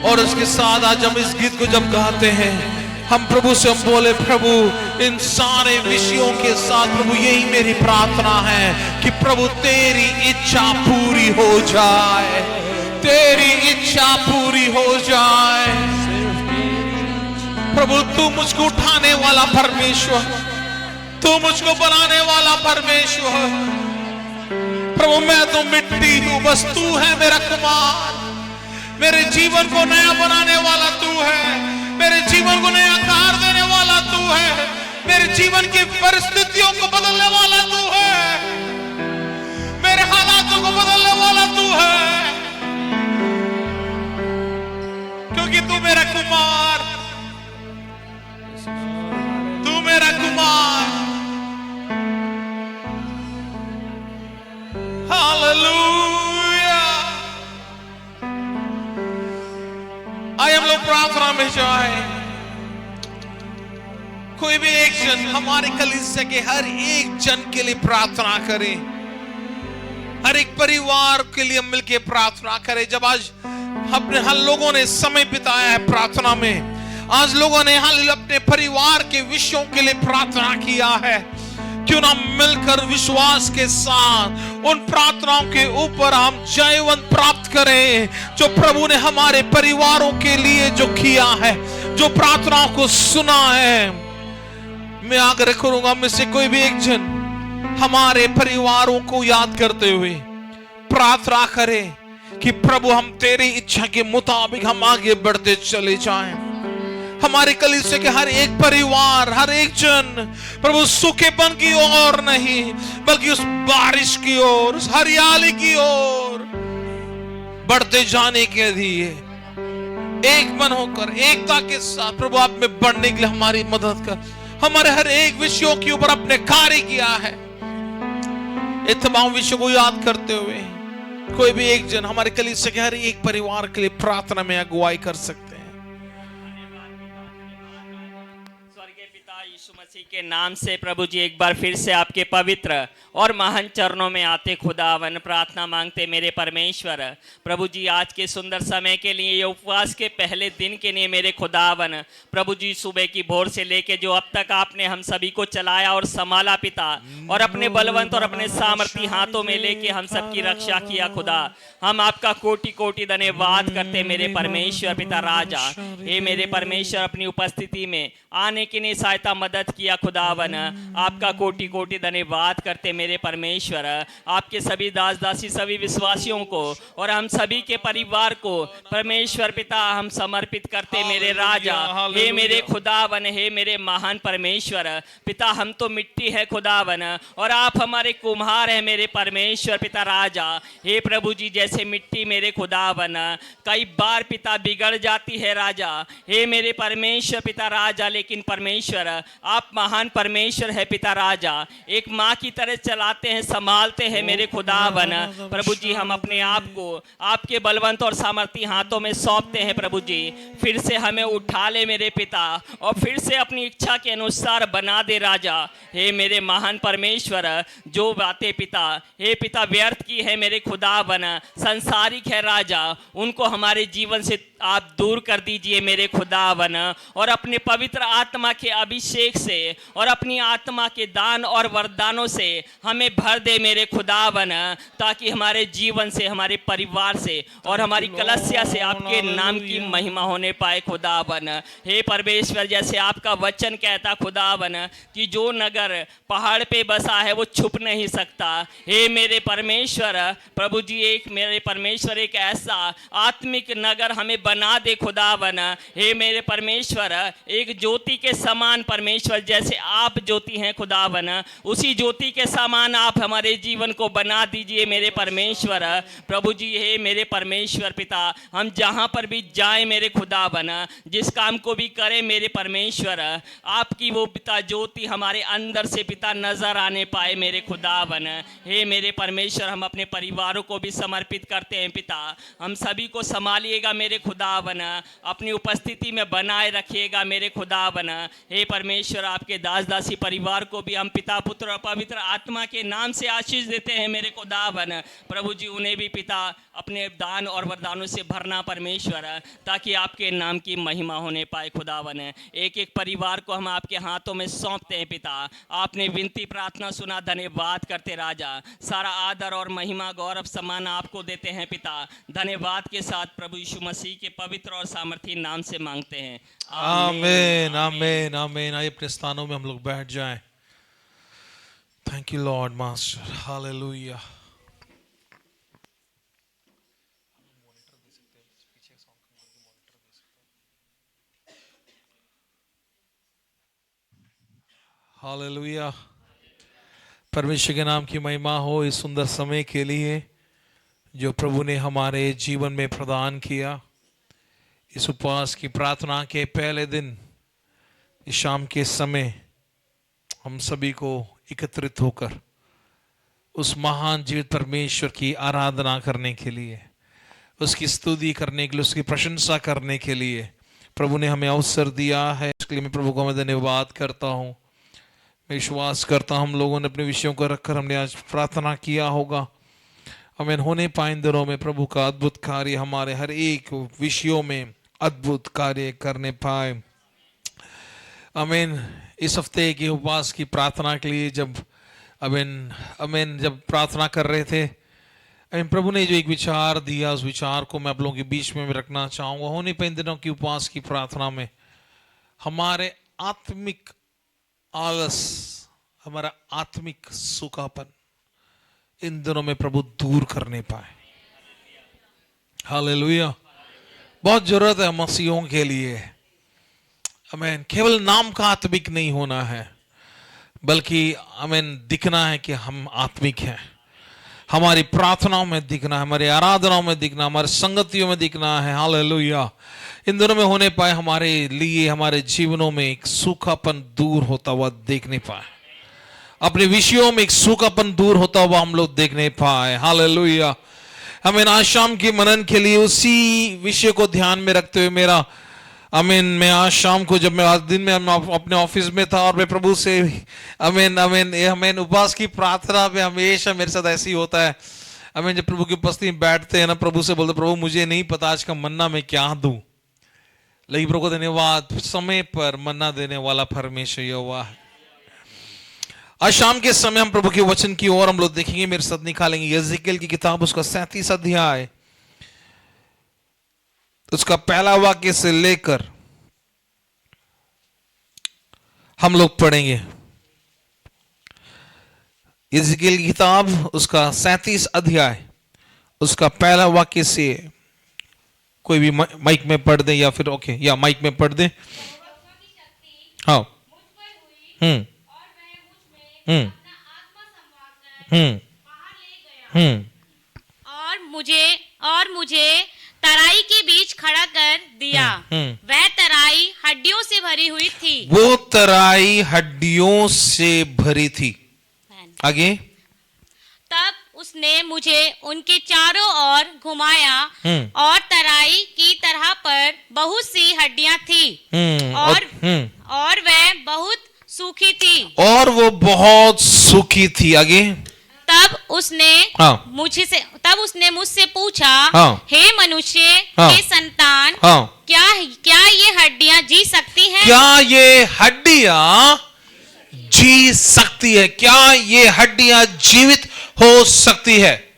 और उसके साथ आज हम इस गीत को जब गाते हैं, हम प्रभु से हम बोले, प्रभु इन सारे विषयों के साथ प्रभु यही मेरी प्रार्थना है कि प्रभु तेरी इच्छा पूरी हो जाए, तेरी इच्छा पूरी हो जाए। प्रभु तू मुझको उठाने वाला परमेश्वर, तू मुझको बनाने वाला परमेश्वर, प्रभु मैं तो मिट्टी हूं, बस तू है मेरा कुमार, मेरे जीवन को नया बनाने वाला तू है, मेरे जीवन को नया आकार देने वाला तू है, मेरे जीवन की परिस्थितियों को बदलने वाला तू है, मेरे हालातों को बदलने वाला तू है, क्योंकि तू मेरा कुमार, तू मेरा कुमार। हालेलुया। आइए हम लोग प्रार्थना में जाए। कोई भी एक जन हमारे कलीसिया के हर एक जन के लिए प्रार्थना करें, हर एक परिवार के लिए मिलके प्रार्थना करें। जब आज अपने हर लोगों ने समय बिताया है प्रार्थना में, आज लोगों ने यहाँ अपने परिवार के विषयों के लिए प्रार्थना किया है, क्यों ना मिलकर विश्वास के साथ उन प्रार्थनाओं के ऊपर हम जयवंत प्राप्त करें, जो प्रभु ने हमारे परिवारों के लिए जो किया है, जो प्रार्थनाओं को सुना है। मैं आग्रह करूंगा में से कोई भी एक जन हमारे परिवारों को याद करते हुए प्रार्थना करे कि प्रभु हम तेरी इच्छा के मुताबिक हम आगे बढ़ते चले जाएं। हमारे कलीसिया के हर एक परिवार, हर एक जन प्रभु सूखेपन की ओर नहीं, बल्कि उस बारिश की ओर, उस हरियाली की ओर बढ़ते जाने के लिए एक मन होकर एकता के साथ प्रभु आप में बढ़ने के लिए हमारी मदद कर। हमारे हर एक विषयों के ऊपर अपने कार्य किया है। इन तमाम विषयों को याद करते हुए कोई भी एक जन हमारे कलीसिया के हर एक परिवार के लिए प्रार्थना में अगुवाई कर सकते हैं। यीशु मसीह के नाम से प्रभु जी एक बार फिर से आपके पवित्र और महान चरणों में आते खुदावन प्रार्थना मांगते मेरे परमेश्वर। प्रभु जी आज के सुंदर समय के लिए, ये उपवास के पहले दिन के लिए मेरे खुदावन, प्रभु जी सुबह की भोर से लेके जो अब तक आपने हम सभी को चलाया और संभाला पिता, और अपने बलवंत और अपने सामर्थी हाथों में लेके हम सबकी रक्षा किया खुदा, हम आपका कोटि कोटि धन्यवाद करते मेरे परमेश्वर पिता राजा। हे मेरे परमेश्वर अपनी उपस्थिति में आने के लिए सहायता मदद किया खुदावन, आपका कोटि कोटि धन्यवाद करते मेरे परमेश्वर। आपके सभी दास दासी सभी विश्वासियों को और हम सभी के परिवार को परमेश्वर पिता हम समर्पित करते मेरे राजा। हे मेरे खुदावन, हे मेरे महान परमेश्वर पिता, हम तो मिट्टी है खुदावन और आप हमारे कुम्हार है मेरे परमेश्वर पिता राजा। हे प्रभु जी जैसे मिट्टी मेरे खुदावन कई बार पिता बिगड़ जाती है राजा, हे मेरे परमेश्वर पिता राजा, लेकिन परमेश्वर आप महान परमेश्वर है पिता राजा, एक माँ की तरह चलाते हैं संभालते हैं मेरे खुदावन। प्रभु जी हम अपने आप को आपके बलवंत और सामर्थी हाथों में सौंपते हैं प्रभु जी, फिर से हमें उठा ले मेरे पिता और फिर से अपनी इच्छा के अनुसार बना दे राजा। हे मेरे महान परमेश्वर, जो बातें पिता हे पिता व्यर्थ की है मेरे खुदावन, संसारिक है राजा, उनको हमारे जीवन से आप दूर कर दीजिए मेरे खुदावन, और अपने पवित्र आत्मा के अभिषेक से और अपनी आत्मा के दान और वरदानों से हमें भर दे मेरे खुदावन, ताकि हमारे जीवन से, हमारे परिवार से और हमारी कलीसिया से आपके नाम की महिमा होने पाए खुदावन। हे परमेश्वर, जैसे आपका वचन कहता खुदावन कि जो नगर पहाड़ पे बसा है वो छुप नहीं सकता। हे मेरे परमेश्वर प्रभु जी, एक मेरे परमेश्वर एक ऐसा आत्मिक नगर हमें बना दे खुदावन। हे मेरे परमेश्वर, एक ज्योति के समान परमेश्वर, जैसे आप ज्योति हैं खुदावन, उसी ज्योति के समान आप हमारे जीवन को बना दीजिए मेरे परमेश्वर। प्रभु जी, हे मेरे परमेश्वर पिता, हम जहाँ पर भी जाएं मेरे खुदावन, जिस काम को भी करें मेरे परमेश्वर, आपकी वो पिता ज्योति हमारे अंदर से पिता नजर आने पाए मेरे खुदावन। हे मेरे परमेश्वर, हम अपने परिवारों को भी समर्पित करते हैं पिता, हम सभी को संभालिएगा मेरे खुदावन, अपनी उपस्थिति में बनाए रखिएगा मेरे खुदावन। हे परमेश्वर, आपके दास दासी परिवार को भी हम पिता पुत्र और पवित्र आत्मा के नाम से आशीष देते हैं मेरे खुदावन। प्रभु जी, उन्हें भी पिता अपने दान और वरदानों से भरना परमेश्वर, ताकि आपके नाम की महिमा होने पाए खुदावन। एक एक परिवार को हम आपके हाथों में सौंपते हैं पिता, आपने विनती प्रार्थना सुना, धन्यवाद करते राजा, सारा आदर और महिमा गौरव सम्मान आपको देते हैं पिता। धन्यवाद के साथ प्रभु यीशु मसीह के पवित्र और सामर्थी नाम से मांगते हैं, आमीन आमीन आमीन। आइए अपने स्थानों में हम लोग बैठ जाएं। Thank you Lord master, hallelujah. Hallelujah, परमेश्वर के नाम की महिमा हो इस सुंदर समय के लिए जो प्रभु ने हमारे जीवन में प्रदान किया। इस उपवास की प्रार्थना के पहले दिन, इस शाम के समय, हम सभी को एकत्रित होकर उस महान जीवित परमेश्वर की आराधना करने के लिए, उसकी स्तुति करने के लिए, उसकी प्रशंसा करने के लिए प्रभु ने हमें अवसर दिया है। इसके लिए मैं प्रभु को मैं धन्यवाद करता हूँ। मैं विश्वास करता हूँ हम लोगों ने अपने विषयों को रखकर हमने आज प्रार्थना किया होगा। हमें होने पाए इन दिनों में प्रभु का अद्भुत कार्य हमारे हर एक विषयों में अद्भुत कार्य करने पाए। आमीन। इस हफ्ते की उपवास की प्रार्थना के लिए जब जब प्रार्थना कर रहे थे, प्रभु ने जो एक विचार दिया, उस विचार को मैं आप लोगों के बीच में रखना चाहूँगा। होने पाए इन दिनों की उपवास की प्रार्थना में हमारे आत्मिक आलस, हमारा आत्मिक सूखापन इन दिनों में प्रभु दूर करने पाए। हालेलुया। बहुत जरूरत है मसीहों के लिए। आमीन। केवल नाम का आत्मिक नहीं होना है, बल्कि आमीन दिखना है कि हम आत्मिक हैं। हमारी प्रार्थनाओं में दिखना है, हमारी आराधनाओं में दिखना, हमारी संगतियों में दिखना है। हालेलुया। इन दिनों में होने पाए हमारे लिए, हमारे जीवनों में एक सूखापन दूर होता हुआ देखने पाए, अपने विषयों में एक सूखापन दूर होता हुआ हम लोग देखने पाए। हालेलुया। हमें आज शाम की मनन के लिए उसी विषय को ध्यान में रखते हुए मैं आज शाम को जब मैं आज दिन में अपने ऑफिस में था और मैं प्रभु से उपवास की प्रार्थना में हमेशा मेरे साथ ऐसे ही होता है। जब प्रभु की उपस्थिति में बैठते हैं ना, प्रभु से बोलते प्रभु मुझे नहीं पता आज का मन्ना मैं क्या दूं, लेकिन प्रभु को धन्यवाद, समय पर मन्ना देने वाला परमेश्वर यहोवा है। आज शाम के समय हम प्रभु के वचन की ओर हम लोग देखेंगे, मेरे साथ निकालेंगे यहेजकेल की किताब, उसका 37 अध्याय, उसका पहला वाक्य से लेकर हम लोग पढ़ेंगे। यहेजकेल की किताब उसका 37 अध्याय, उसका पहला वाक्य से, कोई भी माइक में पढ़ दे या फिर ओके या माइक में पढ़ दे। हाँ। और मुझे तराई के बीच खड़ा कर दिया। वह तराई हड्डियों से भरी हुई थी। वो तराई हड्डियों से भरी थी। आगे। तब उसने मुझे उनके चारों ओर घुमाया और तराई की तरह पर बहुत सी हड्डियां थी और वह बहुत सूखी थी। और वो बहुत सूखी थी। आगे। तब उसने मुझसे पूछा, हे मनुष्य के संतान, क्या ये हड्डियां जी सकती हैं? क्या ये हड्डियां जी सकती है? क्या ये हड्डियां जीवित हो सकती है?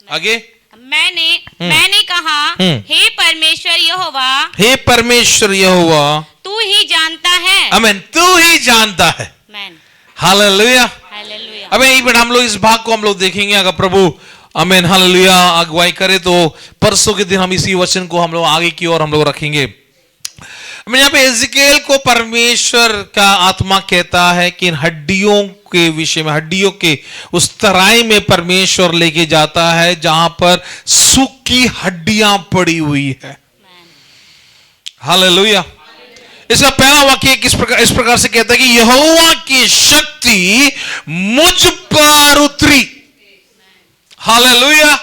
आगे। मैंने कहा, हे परमेश्वर यहोवा, तू ही जानता है। आमीन। तू ही जानता है। हालेलुया। हालेलुया। अब एक मिनट हम लोग इस भाग को हम लोग देखेंगे। अगर प्रभु आमीन हालेलुया। अगुवाई करे तो परसों के दिन हम इसी वचन को हम लोग आगे की ओर हम लोग रखेंगे। मैं यहाँ पे एजिकेल को परमेश्वर का आत्मा कहता है कि इन हड्डियों के विषय में, हड्डियों के उस तराई में परमेश्वर लेके जाता है जहां पर सूखी हड्डियां पड़ी हुई है। हालेलुया। इसका पहला वाक्य इस प्रकार से कहता है कि यहोवा की शक्ति मुझ पर उतरी। हालेलुया।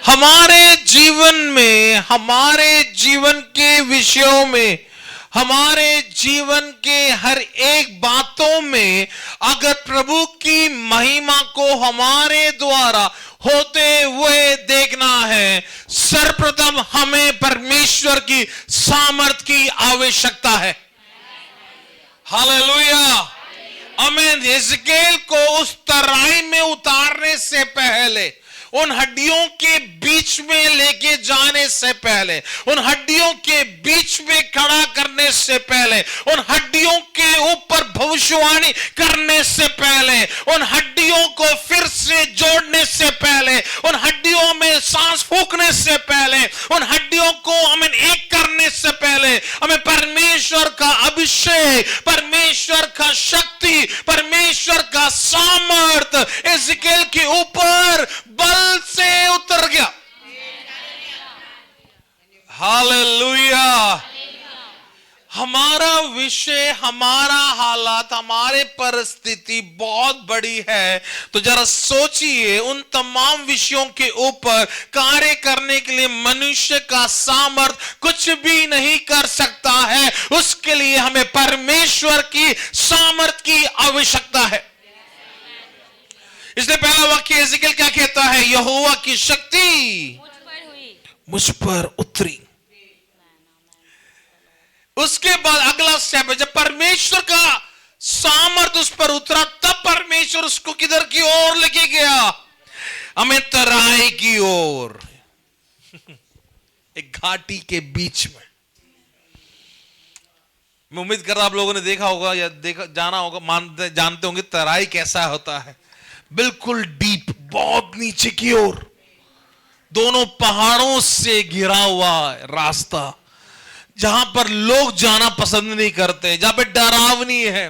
हमारे जीवन में, हमारे जीवन के विषयों में, हमारे जीवन के हर एक बातों में अगर प्रभु की महिमा को हमारे द्वारा होते हुए देखना है, सर्वप्रथम हमें परमेश्वर की सामर्थ की आवश्यकता है। हालेलुया। आमीन। एजिकेल को उस तराई में उतारने से पहले, उन हड्डियों के बीच में लेके जाने से पहले, उन हड्डियों के बीच में खड़ा करने से पहले, उन हड्डियों के ऊपर भविष्यवाणी करने से पहले, उन हड्डियों को फिर से जोड़ने से पहले, उन हड्डियों में सांस फूंकने से पहले, उन हड्डियों को हमें एक करने से पहले हमें परमेश्वर का अभिषेक, परमेश्वर का शक्ति, परमेश्वर का सामर्थ एजिकेल के ऊपर बल से उतर गया। हालेलुया। हमारा विषय, हमारा हालात, हमारे परिस्थिति बहुत बड़ी है, तो जरा सोचिए उन तमाम विषयों के ऊपर कार्य करने के लिए मनुष्य का सामर्थ कुछ भी नहीं कर सकता है। उसके लिए हमें परमेश्वर की सामर्थ की आवश्यकता है। इसलिए पहला वाक्य एजिकेल क्या कहता है? यहोवा की शक्ति मुझ पर उतरी। उसके बाद अगला स्टेप है, जब परमेश्वर का सामर्थ उस पर उतरा तब परमेश्वर उसको किधर की ओर लेके गया? हमें तराई की ओर, एक घाटी के बीच में। मैं उम्मीद कर रहा आप लोगों ने देखा होगा या जाना होगा, जानते होंगे तराई कैसा होता है। बिल्कुल डीप, बहुत नीचे की ओर, दोनों पहाड़ों से घिरा हुआ रास्ता, जहां पर लोग जाना पसंद नहीं करते, जहां पे डरावनी है,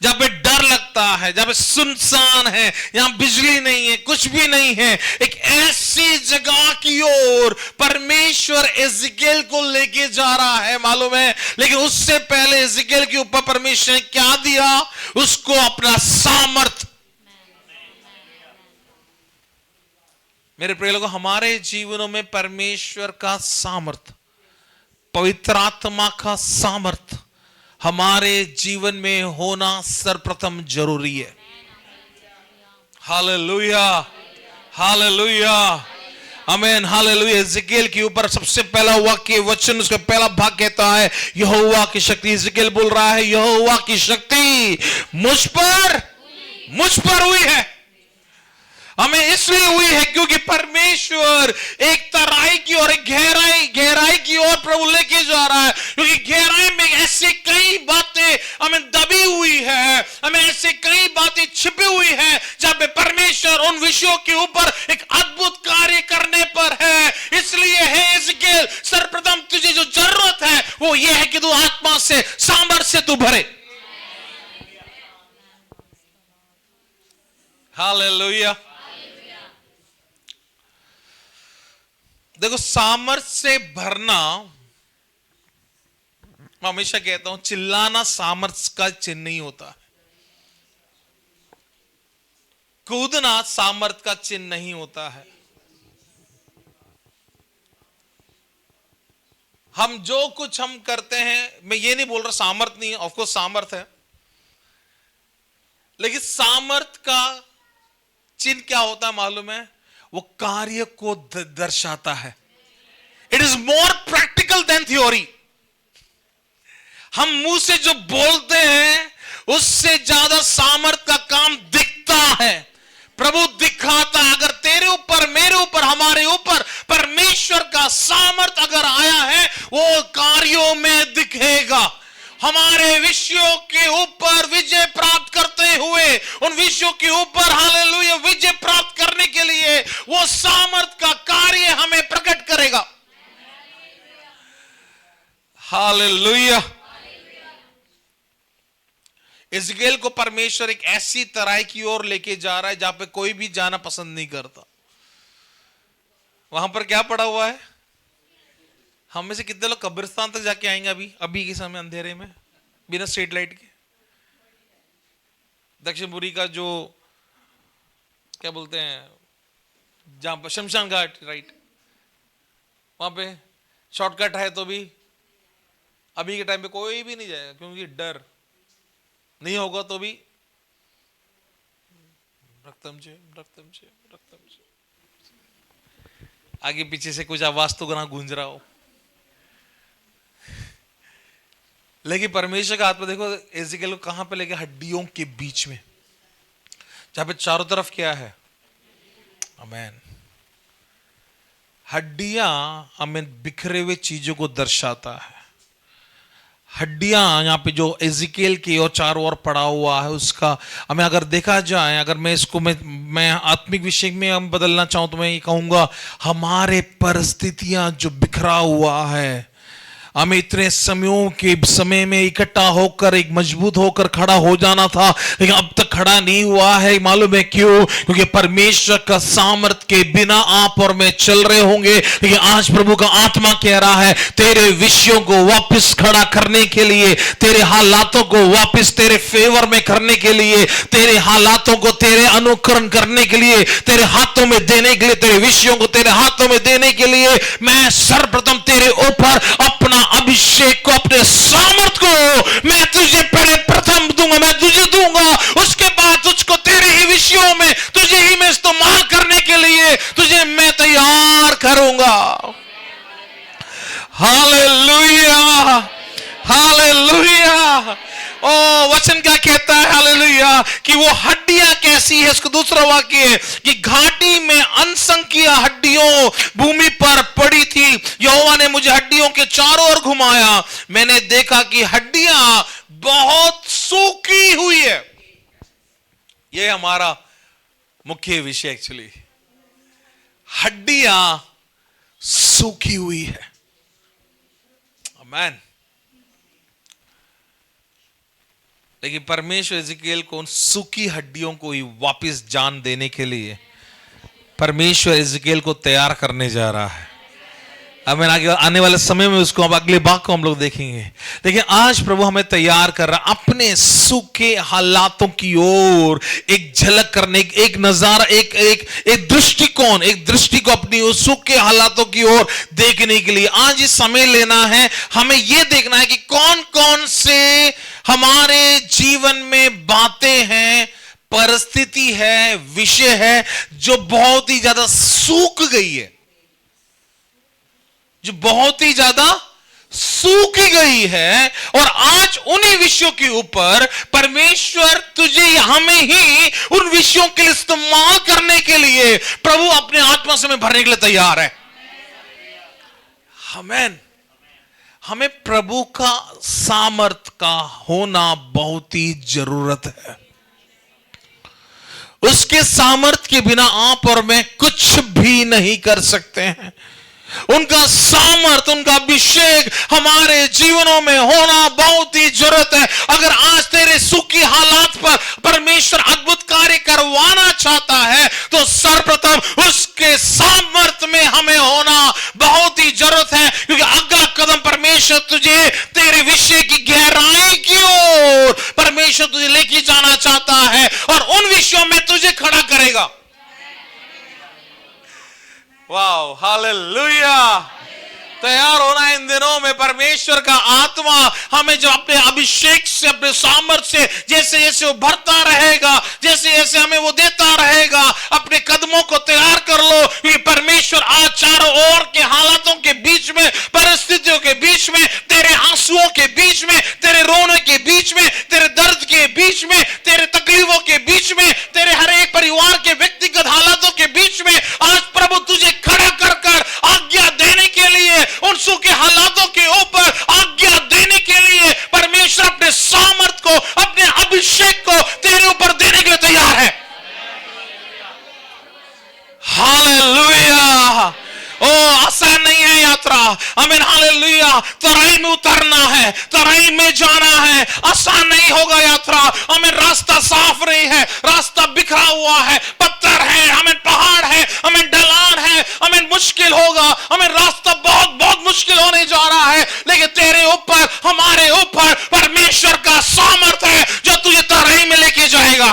जहां पे डर लगता है, जहां पे सुनसान है, यहां बिजली नहीं है, कुछ भी नहीं है। एक ऐसी जगह की ओर परमेश्वर एजिकेल को लेके जा रहा है, मालूम है। लेकिन उससे पहले एजिकेल के ऊपर परमेश्वर ने क्या दिया? उसको अपना सामर्थ। मेरे प्रिय लोगों, हमारे जीवनों में परमेश्वर का सामर्थ, पवित्र आत्मा का सामर्थ हमारे जीवन में होना सर्वप्रथम जरूरी है। हालेलुया, हालेलुया, आमीन, हालेलुया। एजिकेल के ऊपर सबसे पहला वाक्य वचन, उसका पहला भाग कहता है यहोवा की शक्ति। एजिकेल बोल रहा है यहोवा की शक्ति मुझ पर हुई है। हमें इसलिए हुई है क्योंकि परमेश्वर एक तराई की और एक गहराई की ओर प्रभु लेके जा रहा है। क्योंकि गहराई में ऐसे कई बातें हमें दबी हुई है, हमें ऐसे कई बातें छिपी हुई है, जहां पे परमेश्वर उन विषयों के ऊपर एक अद्भुत कार्य करने पर है। इसलिए है एजिकेल, सर्वप्रथम तुझे जो जरूरत है वो ये है कि तू आत्मा से, सामर्थ से तू भरे। हालेलुया। देखो, सामर्थ से भरना, मैं हमेशा कहता हूं, चिल्लाना सामर्थ का चिन्ह नहीं होता, कूदना सामर्थ का चिन्ह नहीं होता है। हम जो कुछ हम करते हैं, मैं ये नहीं बोल रहा सामर्थ नहीं है, ऑफ कोर्स सामर्थ है, लेकिन सामर्थ का चिन्ह क्या होता है मालूम है? वो कार्य को दर्शाता है। It is more practical than theory. हम मुंह से जो बोलते हैं उससे ज्यादा सामर्थ का काम दिखता है, प्रभु दिखाता है। अगर तेरे ऊपर, मेरे ऊपर, हमारे ऊपर परमेश्वर का सामर्थ अगर आया है, वो कार्यों में दिखेगा। हमारे विषयों के ऊपर विजय प्राप्त करते हुए उन विषयों के ऊपर हालेलुया विजय प्राप्त करने के लिए वो सामर्थ का कार्य हमें प्रकट करेगा। हालेलुया। इज़राइल को परमेश्वर एक ऐसी तराई की ओर लेके जा रहा है जहां पे कोई भी जाना पसंद नहीं करता। वहां पर क्या पड़ा हुआ है? हम में से कितने लोग कब्रिस्तान तक जाके आएंगे अभी के समय अंधेरे में बिना स्ट्रीट लाइट के? दक्षिणपुरी का जो क्या बोलते हैं, जहां पर शमशान घाट, राइट, वहां पे शॉर्टकट है तो भी अभी के टाइम पे कोई भी नहीं जाएगा, क्योंकि डर नहीं होगा तो भी रक्तम छे आगे पीछे से कुछ आवाज तो ना गूंज रहा हो। लेकिन परमेश्वर का आत्मा देखो एजेकिएल को कहां पे लेके? हड्डियों के बीच में, जहां पे चारों तरफ क्या है? आमीन। हड्डियां हमें बिखरे हुए चीजों को दर्शाता है। हड्डियां यहाँ पे जो एजेकिएल की और चारों ओर पड़ा हुआ है उसका हमें अगर देखा जाए, अगर मैं इसको मैं आत्मिक विषय में हम बदलना चाहूं तो मैं ये कहूंगा हमारे परिस्थितियां जो बिखरा हुआ है, हमें इतने समय में इकट्ठा होकर एक मजबूत होकर खड़ा हो जाना था, लेकिन अब तक खड़ा नहीं हुआ है। मालूम है क्यों? क्योंकि परमेश्वर का सामर्थ के बिना आप और मैं चल रहे होंगे। लेकिन आज प्रभु का आत्मा कह रहा है तेरे विषयों को वापस खड़ा करने के लिए, तेरे हालातों को वापस तेरे फेवर में करने के लिए, तेरे हालातों को तेरे अनुकरण करने के लिए, तेरे हाथों में देने के लिए, तेरे विषयों को तेरे हाथों में देने के लिए मैं सर्वप्रथम तेरे ऊपर अपना अभिषेक को, अपने सामर्थ को मैं तुझे पहले प्रथम दूंगा, मैं तुझे दूंगा, उसके बाद तुझको तेरे ही विषयों में तुझे ही मैं इस्तेमाल करने के लिए तुझे मैं तैयार करूंगा। Hallelujah, hallelujah. ओ वचन क्या कहता है? हालेलुया, कि वो हड्डियां कैसी है? उसका दूसरा वाक्य है कि घाटी में असंख्य हड्डियों भूमि पर पड़ी थी। यहोवा ने मुझे हड्डियों के चारों ओर घुमाया, मैंने देखा कि हड्डियां बहुत सूखी हुई है। यह हमारा मुख्य विषय एक्चुअली, हड्डियां सूखी हुई है। आमीन। लेकिन परमेश्वर एजेकिएल को उन सूखी हड्डियों को ही वापस जान देने के लिए परमेश्वर एजेकिएल को तैयार करने जा रहा है। आमीन। आगे आने वाले समय में उसको अब अगले भाग को हम लोग देखेंगे। लेकिन आज प्रभु हमें तैयार कर रहा है अपने सूखे हालातों की ओर एक झलक करने, एक नजारा, एक दृष्टिकोण, एक दृष्टि को अपनी उस सूखे हालातों की ओर देखने के लिए आज ये समय लेना है। हमें यह देखना है कि कौन कौन से हमारे जीवन में बातें हैं, परिस्थिति है, विषय है जो बहुत ही ज्यादा सूख गई है, जो बहुत ही ज्यादा सूखी गई है। और आज उन्हीं विषयों के ऊपर परमेश्वर तुझे हमें ही उन विषयों के लिए इस्तेमाल करने के लिए प्रभु अपने आत्मा से में भरने के लिए तैयार है। आमीन। हमें प्रभु का सामर्थ का होना बहुत ही जरूरत है। उसके सामर्थ के बिना आप और मैं कुछ भी नहीं कर सकते हैं। उनका सामर्थ, उनका अभिषेक हमारे जीवनों में होना बहुत ही जरूरत है। अगर आज तेरे सूखी हालात पर परमेश्वर अद्भुत कार्य करवाना चाहता है तो सर्वप्रथम उसके सामर्थ में हमें होना बहुत ही जरूरत है। क्योंकि अगला कदम परमेश्वर तुझे तेरे विषय की गहराई की ओर परमेश्वर तुझे लेके जाना चाहता है और उन विषयों में तुझे खड़ा करेगा। Wow, hallelujah. तैयार होना इन दिनों में परमेश्वर का आत्मा हमें जो अपने अभिषेक से, अपने सामर्थ से जैसे जैसे वो भरता रहेगा, जैसे जैसे हमें वो देता रहेगा, अपने कदमों को तैयार कर लो। क्योंकि परमेश्वर आज चारों ओर के हालातों के बीच में, परिस्थितियों के बीच में, तेरे आंसुओं के बीच में, तेरे रोने के बीच में, तेरे दर्द के बीच में, तेरे तकलीफों के बीच में, तेरे हर एक परिवार के व्यक्तिगत हालातों के बीच में आज प्रभु तुझे खड़ा कर आज्ञा देने के लिए, उन सूखे हालातों के ऊपर आज्ञा देने के लिए परमेश्वर अपने सामर्थ को, अपने अभिषेक को तेरे ऊपर आमीन हालेलुया। तराई में उतरना है, तराई में जाना है, आसान नहीं होगा यात्रा। हमें रास्ता साफ नहीं है, रास्ता बिखरा हुआ है, पत्थर है, हमें पहाड़ है, हमें ढलान है, हमें मुश्किल होगा, हमें रास्ता बहुत बहुत मुश्किल होने जा रहा है। लेकिन तेरे ऊपर, हमारे ऊपर परमेश्वर का सामर्थ है जो तुझे तराई में लेके जाएगा।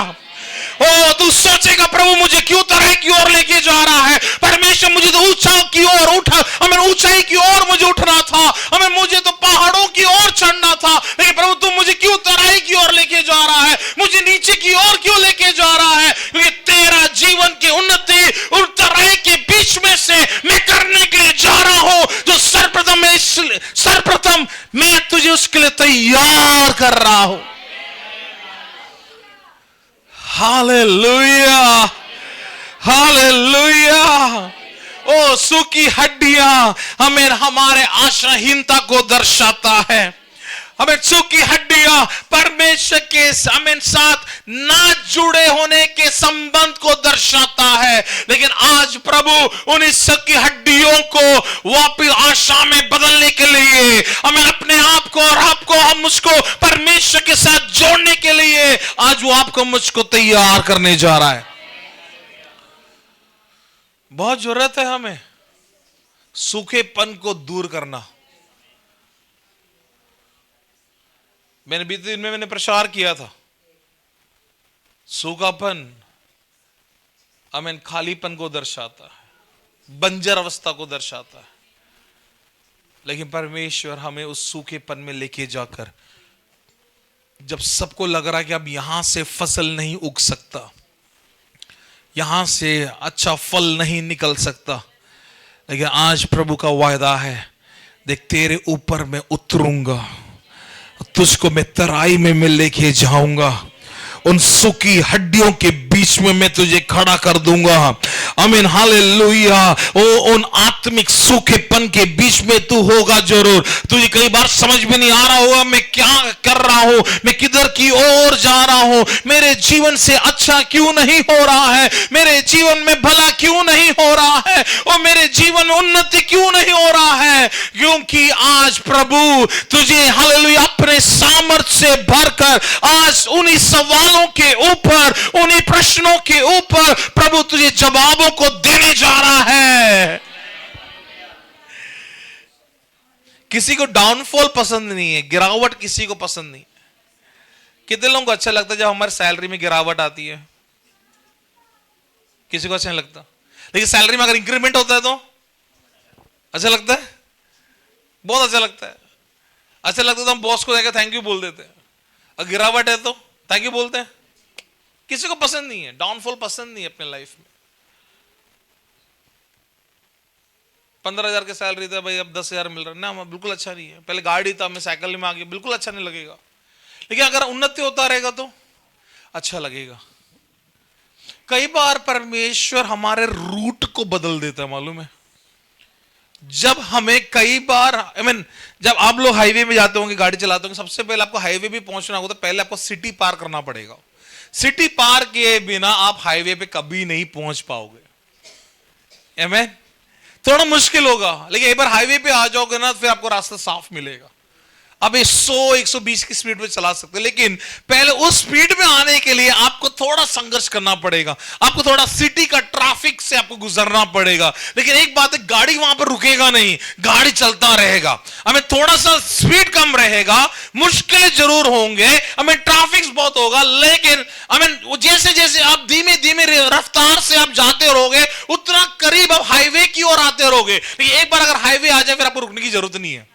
ओ तू सोचेगा प्रभु मुझे क्यों तराई की ओर लेके जा रहा है? परमेश्वर मुझे तो ऊंचाई की ओर उठा, हमें ऊंचाई की ओर मुझे उठना था, हमें मुझे तो पहाड़ों की ओर चढ़ना था, लेकिन प्रभु तू मुझे क्यों तराई की ओर लेके जा रहा है? मुझे नीचे की ओर क्यों लेके जा रहा है? क्योंकि तेरा जीवन की उन्नति उन तराई के बीच में से मैं करने के लिए जा रहा हूं। जो सर्वप्रथम मैं तुझे उसके लिए तैयार कर रहा हूं। Hallelujah, hallelujah. ओ सूखी हड्डियां हमें हमारे आशाहीनता को दर्शाता है। हमें सूखी हड्डियां परमेश्वर के साथ ना जुड़े होने के संबंध को दर्शाता है। लेकिन आज प्रभु उन सूखी हड्डियों को वापस आशा में बदलने के लिए, हमें अपने आप को और आपको, हम उसको परमेश्वर के साथ जोड़ने के लिए आज वो आपको मुझको तैयार करने जा रहा है। बहुत जरूरत है हमें सूखेपन को दूर करना। मैंने बीते दिन में प्रचार किया था, सूखापन आमीन खालीपन को दर्शाता है, बंजर अवस्था को दर्शाता है। लेकिन परमेश्वर हमें उस सूखेपन में लेके जाकर, जब सबको लग रहा है कि अब यहां से फसल नहीं उग सकता, यहां से अच्छा फल नहीं निकल सकता, लेकिन आज प्रभु का वायदा है, देख तेरे ऊपर मैं उतरूंगा, तुझको मैं तराई में लेके जाऊंगा, उन सूखी हड्डियों के बीच में मैं तुझे खड़ा कर दूंगा। आमीन हालेलुया। ओ उन आत्मिक सूखेपन के बीच में तू होगा जरूर। तुझे कई बार समझ में नहीं आ रहा होगा मैं क्या कर रहा हूं, मैं किधर की ओर जा रहा हूं, मेरे जीवन से अच्छा क्यों नहीं हो रहा है, मेरे जीवन में भला क्यों नहीं हो रहा है, और मेरे जीवन में उन्नति क्यों नहीं हो रहा है। क्योंकि आज प्रभु तुझे हालेलुया अपने सामर्थ्य से भरकर आज उन्हीं सवालों के ऊपर, उन्हीं प्रश्नों के ऊपर प्रभु तुझे जवाबों को देने जा रहा है। किसी को डाउनफॉल पसंद नहीं है, गिरावट किसी को पसंद नहीं। कितने लोगों को अच्छा लगता है जब हमारी सैलरी में गिरावट आती है? किसी को अच्छा नहीं लगता। लेकिन सैलरी में अगर इंक्रीमेंट होता है तो अच्छा लगता है, बहुत अच्छा लगता है। अच्छा लगता है तो हम बॉस को जाकर थैंक यू बोल देते हैं, और गिरावट है तो थैंक यू बोलते हैं। किसी को पसंद नहीं है, डाउनफॉल पसंद नहीं है अपने लाइफ में। 15,000 की सैलरी था भाई, अब 10,000 मिल रहा है ना, बिल्कुल अच्छा नहीं है। पहले गाड़ी था, मैं साइकिल में आ गया, बिल्कुल अच्छा नहीं लगेगा। लेकिन अगर उन्नति होता रहेगा तो अच्छा लगेगा। कई बार परमेश्वर हमारे रूट को बदल देता है, मालूम है? जब हमें कई बार जब आप लोग हाईवे में जाते होंगे, गाड़ी चलाते होंगे, सबसे पहले आपको हाईवे भी पहुंचना होगा तो पहले आपको सिटी पार करना पड़ेगा। सिटी पार किए बिना आप हाईवे पे कभी नहीं पहुंच पाओगे। आमीन। थोड़ा मुश्किल होगा, लेकिन एक बार हाईवे पे आ जाओगे ना, फिर आपको रास्ता साफ मिलेगा। अब 100-120 की स्पीड में चला सकते हैं, लेकिन पहले उस स्पीड में आने के लिए आपको थोड़ा संघर्ष करना पड़ेगा, आपको थोड़ा सिटी का ट्रैफिक से आपको गुजरना पड़ेगा। लेकिन एक बात है, गाड़ी वहां पर रुकेगा नहीं, गाड़ी चलता रहेगा। हमें थोड़ा सा स्पीड कम रहेगा, मुश्किलें जरूर होंगे, हमें ट्रैफिक बहुत होगा, लेकिन जैसे जैसे आप धीमे धीमे रफ्तार से आप जाते रहोगे, उतना करीब आप हाईवे की ओर आते रहोगे। लेकिन एक बार अगर हाईवे आ जाए फिर आपको रुकने की जरूरत नहीं है,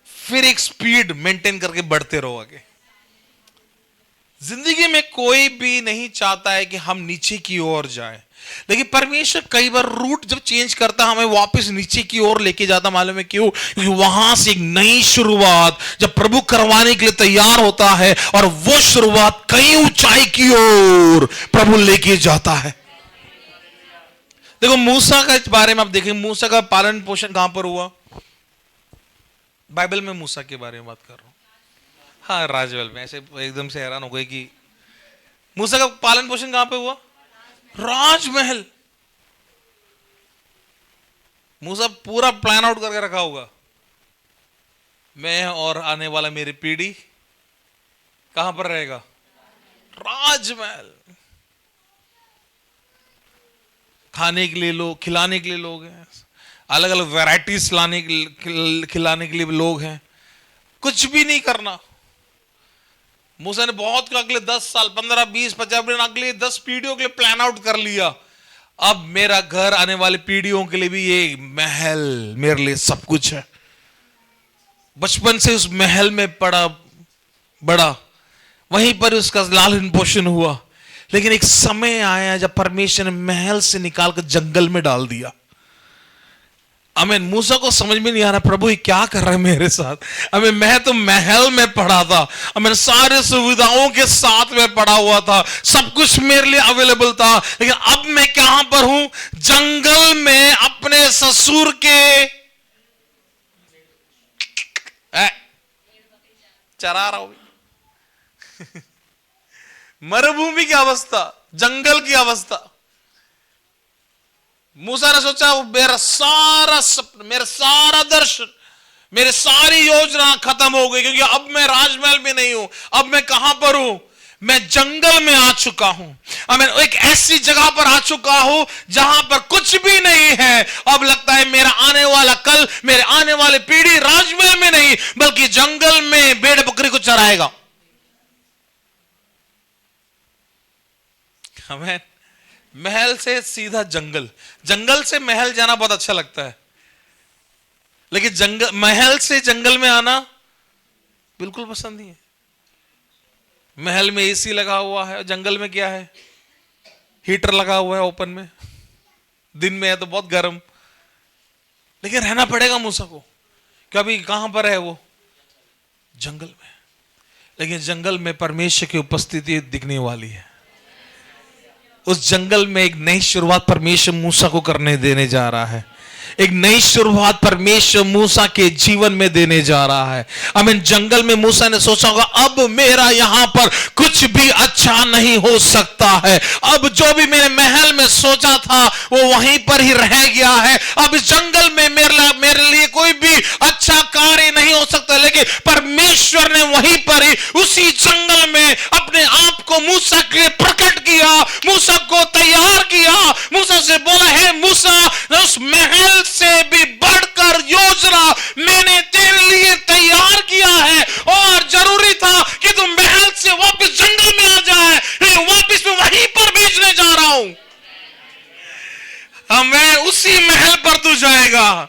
फिर एक स्पीड मेंटेन करके बढ़ते रहो आगे। जिंदगी में कोई भी नहीं चाहता है कि हम नीचे की ओर जाएं, लेकिन परमेश्वर कई बार रूट जब चेंज करता हमें वापस नीचे की ओर लेके जाता। मालूम है क्यों? क्योंकि वहां से एक नई शुरुआत जब प्रभु करवाने के लिए तैयार होता है, और वो शुरुआत कई ऊंचाई की ओर प्रभु लेके जाता है। देखो मूसा का बारे में आप देखें, मूसा का पालन पोषण कहां पर हुआ? बाइबल में मूसा के बारे में बात कर रहा हूं। हाँ, राजमहल में। ऐसे एकदम से हैरान हो गए कि मूसा का पालन पोषण कहां पे हुआ? राजमहल। मूसा पूरा प्लान आउट करके रखा होगा, मैं और आने वाला मेरी पीढ़ी कहां पर रहेगा? राजमहल। खाने के लिए लोग, खिलाने के लिए लोग हैं, अलग अलग वैरायटीज खिलाने के लिए लोग हैं, कुछ भी नहीं करना। मूसा ने बहुत अगले 10 साल, 15, 20, 50 अगले 10 पीढ़ियों के लिए प्लान आउट कर लिया। अब मेरा घर आने वाली पीढ़ियों के लिए भी ये महल मेरे लिए सब कुछ है। बचपन से उस महल में पड़ा बड़ा, वहीं पर उसका लालन पोषण हुआ। लेकिन एक समय आया जब परमेश्वर ने महल से निकालकर जंगल में डाल दिया। अमेन। मूसा को समझ में नहीं आ रहा, प्रभु ये क्या कर रहा है मेरे साथ। अमेन। मैं तो महल में पड़ा था, अमेन, सारे सुविधाओं के साथ में पड़ा हुआ था, सब कुछ मेरे लिए अवेलेबल था, लेकिन अब मैं कहां पर हूं? जंगल में अपने ससुर के चरा रहा हूं। मरुभूमि की अवस्था, जंगल की अवस्था। मूसा ने सोचा मेरा सारा सपना, मेरा सारा दर्शन, मेरी सारी योजना खत्म हो गई, क्योंकि अब मैं राजमहल में नहीं हूं। अब मैं कहां पर हूं? मैं जंगल में आ चुका हूं। अब मैं एक ऐसी जगह पर आ चुका हूं जहां पर कुछ भी नहीं है। अब लगता है मेरा आने वाला कल, मेरे आने वाली पीढ़ी राजमहल में नहीं बल्कि जंगल में भेड़ बकरी को चराएगा। हमें महल से सीधा जंगल, जंगल से महल जाना बहुत अच्छा लगता है, लेकिन महल से जंगल में आना बिल्कुल पसंद नहीं है। महल में एसी लगा हुआ है, जंगल में क्या है? हीटर लगा हुआ है ओपन में, दिन में है तो बहुत गर्म, लेकिन रहना पड़ेगा मूसा को। कभी कहां पर है वो? जंगल में। लेकिन जंगल में परमेश्वर की उपस्थिति दिखने वाली है। उस जंगल में एक नई शुरुआत परमेश्वर मूसा को करने देने जा रहा है। एक नई शुरुआत परमेश्वर मूसा के जीवन में देने जा रहा है। आमीन। जंगल में मूसा ने सोचा होगा अब मेरा यहां पर कुछ भी अच्छा नहीं हो सकता है। अब जो भी मैंने महल में सोचा था वो वहीं पर ही रह गया है। अब इस जंगल में मेरे लिए कोई भी अच्छा कार्य नहीं हो सकता। लेकिन परमेश्वर ने वहीं पर ही उसी जंगल में अपने आप को मूसा के लिए प्रकट किया, मूसा को तैयार किया। मूसा से बोला है मूसा, उस महल से भी बढ़कर योजना मैंने तेरे लिए तैयार किया है, और जरूरी था कि तुम महल से वापस जंगल में आ जाए, लेकिन वापस मैं वहीं पर भेजने जा रहा हूं। मैं उसी महल पर तू जाएगा,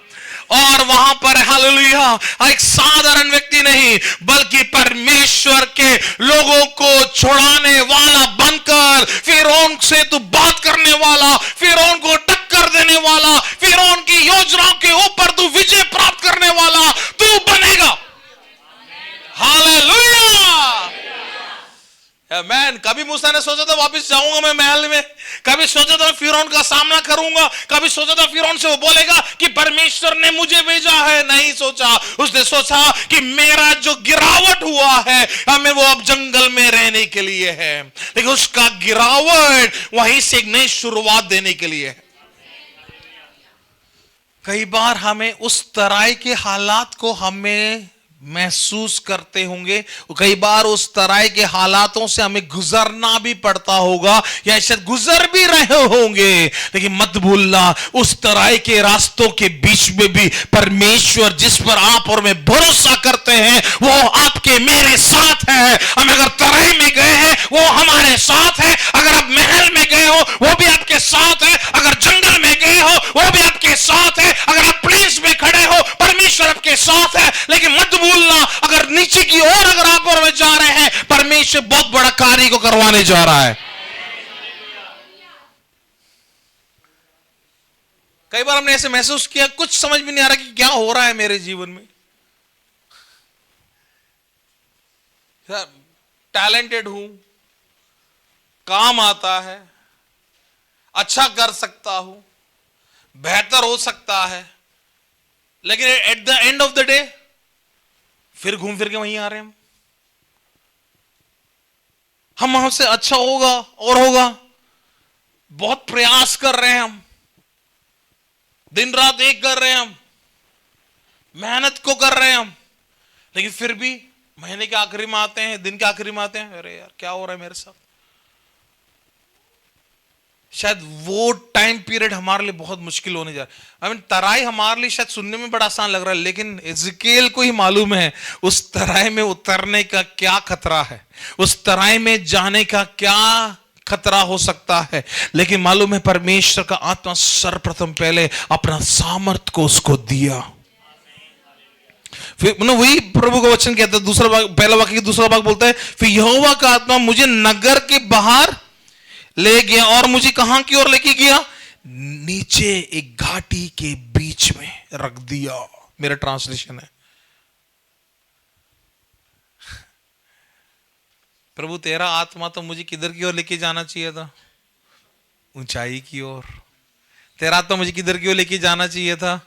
और वहां पर हालेलुया एक साधारण व्यक्ति नहीं बल्कि परमेश्वर के लोगों को छुड़ाने वाला बनकर फिरौन से तू बात करने वाला, फिरौन को टक्कर देने वाला, फिरौन की योजनाओं के ऊपर तू विजय प्राप्त करने वाला तू बनेगा। हालेलुया। मैन कभी मूसा ने सोचा था वापस जाऊंगा मैं महल में, कभी सोचा था फिरौन का सामना करूंगा, कभी सोचा था फिरौन से वो बोलेगा कि परमेश्वर ने मुझे भेजा है, नहीं सोचा। उसने सोचा कि मेरा जो गिरावट हुआ है हमें वो अब जंगल में रहने के लिए है, लेकिन उसका गिरावट वहीं से एक नई शुरुआत देने के लिए है। कई बार हमें उस तरह के हालात को हमें महसूस करते होंगे, कई बार उस तरह के हालातों से हमें गुजरना भी पड़ता होगा या शायद गुजर भी रहे होंगे, लेकिन मत भूलना उस तरह के रास्तों के बीच में भी परमेश्वर जिस पर आप और मैं भरोसा करते हैं वो आपके मेरे साथ है। हम अगर तराई में गए हैं वो हमारे साथ है, अगर आप महल में गए हो वो भी आपके साथ है, अगर जंगल में गए हो वो भी आपके साथ है, अगर आप प्लेस में खड़े हो परमेश्वर आपके साथ है। लेकिन मत भूलना अगर नीचे की ओर अगर आप और मैं जा रहे हैं परमेश्वर बहुत बड़ा कार्य को करवाने जा रहा है। कई बार हमने ऐसे महसूस किया कुछ समझ में नहीं आ रहा कि क्या हो रहा है मेरे जीवन में। टैलेंटेड हूं, काम आता है, अच्छा कर सकता हूं, बेहतर हो सकता है, लेकिन at the end of the day फिर घूम फिर के वहीं आ रहे हैं हम हमसे अच्छा होगा और होगा, बहुत प्रयास कर रहे हैं हम, दिन रात एक कर रहे हैं हम, मेहनत को कर रहे हैं हम, लेकिन फिर भी महीने के आखिरी में आते हैं, दिन के आखिरी में आते हैं, अरे यार क्या हो रहा है मेरे साथ। शायद वो टाइम पीरियड हमारे लिए बहुत मुश्किल होने जा रहा है। तराई हमारे लिए शायद सुनने में बड़ा आसान लग रहा है, लेकिन एज़ेकिएल को ही मालूम है उस तराई में उतरने का क्या खतरा है, उस तराई में जाने का क्या खतरा हो सकता है। लेकिन मालूम है परमेश्वर का आत्मा सर्वप्रथम पहले अपना सामर्थ को उसको दिया। फिर वही प्रभु का वचन कहता है, दूसरा भाग, पहला वाक्य दूसरा भाग बोलता है, फिर यहोवा का आत्मा मुझे नगर के बाहर ले गया और मुझे कहां की ओर लेके गया, नीचे एक घाटी के बीच में रख दिया। मेरा ट्रांसलेशन है, प्रभु तेरा आत्मा तो मुझे किधर की ओर लेके जाना चाहिए था, ऊंचाई की ओर। तेरा आत्मा मुझे किधर की ओर लेके जाना चाहिए था,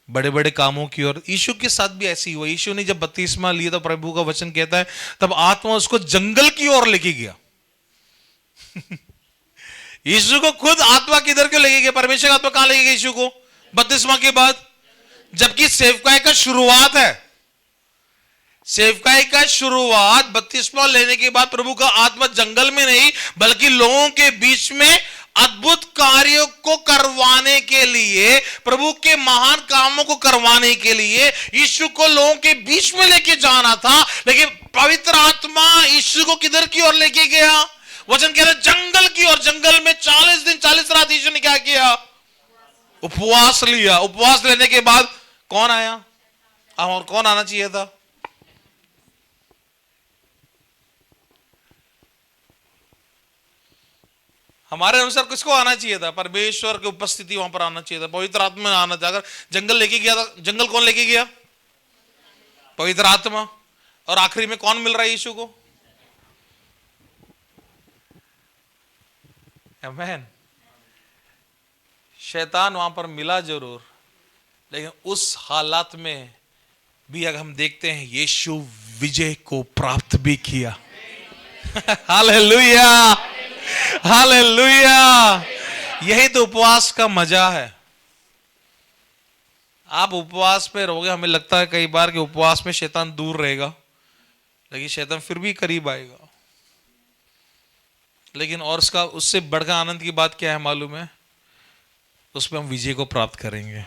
बड़े बड़े कामों की ओर। यीशु के साथ भी ऐसी हुआ। यीशु ने जब बपतिस्मा लिया तो प्रभु का वचन कहता है तब आत्मा उसको जंगल की ओर लेके गया। यीशु को खुद आत्मा किधर क्यों लेके गया, परमेश्वर का आत्मा कहां लेके गया यीशु को बपतिस्मा के बाद, जबकि सेवकाई का शुरुआत है। सेवकाई का शुरुआत बपतिस्मा लेने के बाद प्रभु का आत्मा जंगल में नहीं बल्कि लोगों के बीच में अद्भुत कार्यों को करवाने के लिए, प्रभु के महान कामों को करवाने के लिए यीशु को लोगों के बीच में लेके जाना था। लेकिन पवित्र आत्मा यीशु को किधर की ओर लेके गया, वचन कह रहे जंगल की ओर। जंगल में 40 दिन 40 रात यीशु ने क्या किया, उपवास लिया। उपवास लेने के बाद कौन आया, और कौन आना चाहिए था, हमारे अनुसार किसको आना चाहिए था, परमेश्वर की उपस्थिति वहां पर आना चाहिए था, पवित्र आत्मा में आना था। अगर जंगल लेके गया था, जंगल कौन लेके गया, पवित्र आत्मा। और आखिरी में कौन मिल रहा है यीशु को, आमीन। शैतान वहां पर मिला जरूर, लेकिन उस हालात में भी अगर हम देखते हैं यीशु विजय को प्राप्त भी किया। Hallelujah, hallelujah. यही तो उपवास का मजा है। आप उपवास पे रहोगे, हमें लगता है कई बार कि उपवास में शैतान दूर रहेगा, लेकिन शैतान फिर भी करीब आएगा। लेकिन और उसका उससे बढ़कर आनंद की बात क्या है मालूम है, उसमें हम विजय को प्राप्त करेंगे।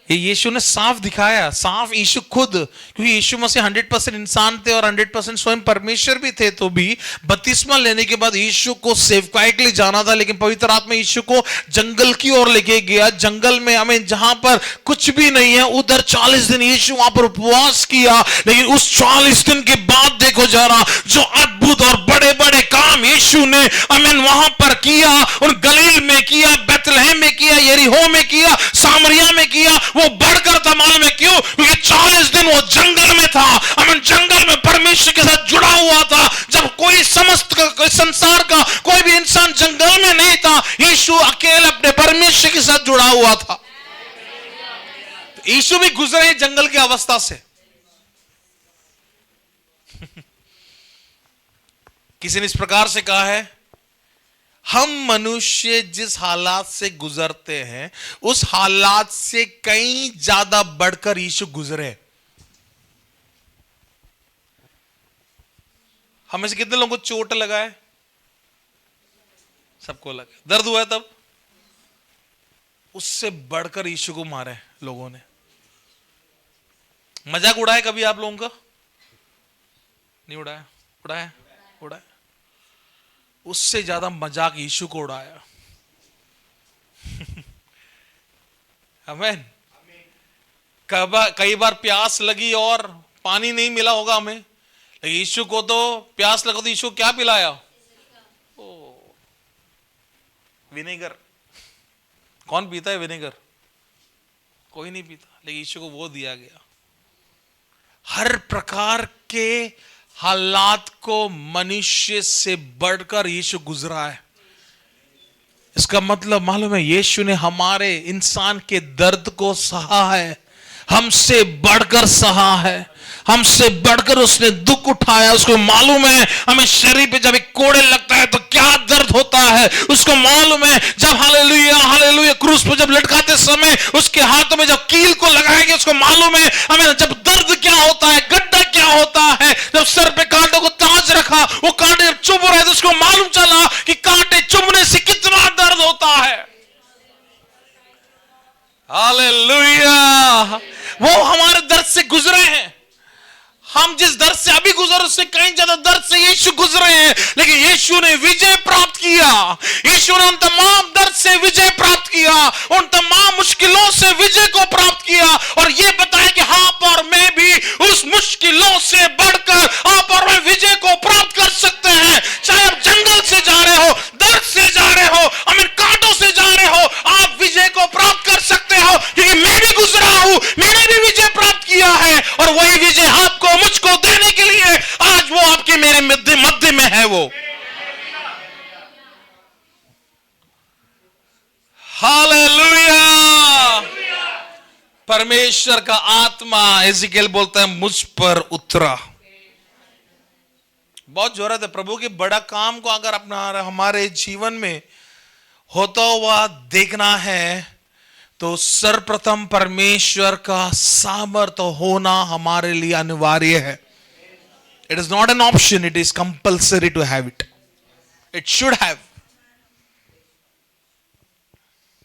ये यीशु ने साफ दिखाया, साफ यीशु खुद, क्योंकि यीशु मसीह 100% इंसान थे और 100% स्वयं परमेश्वर भी थे, तो भी बपतिस्मा लेने के बाद यीशु को सेवकाई के लिए जाना था। लेकिन पवित्र आत्मा यीशु को जंगल की ओर लेके गया। जंगल में हमें जहां पर कुछ भी नहीं है, उधर 40 दिन यीशु वहां पर उपवास किया। लेकिन उस 40 दिन के बाद देखो जरा, जो अद्भुत और बड़े बड़े काम यीशु ने आमीन वहां पर किया, और गलील में किया, बैतलहम में किया, यरीहो में किया, सामरिया में किया, वो बढ़कर था। मालूम है क्यों, क्योंकि 40 दिन वो जंगल में था। आमीन, जंगल में परमेश्वर के साथ जुड़ा हुआ था। जब कोई समस्त संसार का कोई भी इंसान जंगल में नहीं था, यीशु अकेले अपने परमेश्वर के साथ जुड़ा हुआ था। यीशु भी गुजरे जंगल की अवस्था से। किसी ने इस प्रकार से कहा है, हम मनुष्य जिस हालात से गुजरते हैं उस हालात से कहीं ज्यादा बढ़कर यीशु गुजरे। हमें से कितने लोगों को चोट लगा है, सबको लगा, दर्द हुआ है, तब उससे बढ़कर यीशु को मारे लोगों ने। मजाक उड़ाया कभी आप लोगों का, नहीं उड़ाया, उड़ाया, उड़ाया। उससे ज्यादा मजाक यीशु को उड़ाया। आमीन। कई बार प्यास लगी और पानी नहीं मिला होगा हमें, लेकिन यीशु को तो प्यास लगा तो यीशु क्या पिलाया, विनेगर। कौन पीता है विनेगर, कोई नहीं पीता, लेकिन यीशु को वो दिया गया। हर प्रकार के हालात को मनुष्य से बढ़कर यीशु गुजरा है। इसका मतलब मालूम है, यीशु ने हमारे इंसान के दर्द को सहा है, हमसे बढ़कर सहा है, हमसे बढ़कर उसने दुख उठाया। उसको मालूम है हमें शरीर पे जब एक कोड़े लगता है तो क्या दर्द होता है। उसको मालूम है जब हालेलुया हालेलुया क्रूस पर जब लटकाते समय उसके हाथों में जब कील को लगाएंगे, उसको मालूम है हमें जब दर्द क्या होता है, गड्ढा क्या होता है। जब सर पे कांटों को ताज रखा, वो कांटे चुभ रहे तो उसको मालूम चला कि कांटे चुभने से कितना दर्द होता है। हालेलुया। वो हमारे दर्द से गुजरे हैं। हम जिस दर्द से अभी गुजर उससे कहीं ज्यादा दर्द से यीशु गुजरे हैं, लेकिन यीशु ने विजय प्राप्त किया। यीशु ने उन तमाम दर्द से विजय प्राप्त किया, उन तमाम मुश्किलों से विजय को प्राप्त किया और यह बताया कि आप और मैं भी उस मुश्किलों से बढ़कर आप और मैं विजय को प्राप्त कर सकते हैं। चाहे आप जंगल से जा रहे हो, दर्द से जा रहे हो, अमीर कांटों से जा रहे हो, आप विजय को प्राप्त कर सकते हो, क्योंकि मैं भी गुजरा हूं, मैंने भी विजय प्राप्त किया है और वही विजय आपको मुझको देने के लिए आज वो आपके मेरे मध्य में है। वो हालेलुया। परमेश्वर का आत्मा एजिकेल बोलता है मुझ पर उतरा। बहुत जरूरत है प्रभु के बड़ा काम को अगर अपना हमारे जीवन में होता हुआ देखना है तो सर्वप्रथम परमेश्वर का सामर्थ्य होना हमारे लिए अनिवार्य है। It is not an option, it is compulsory to have it. It should have.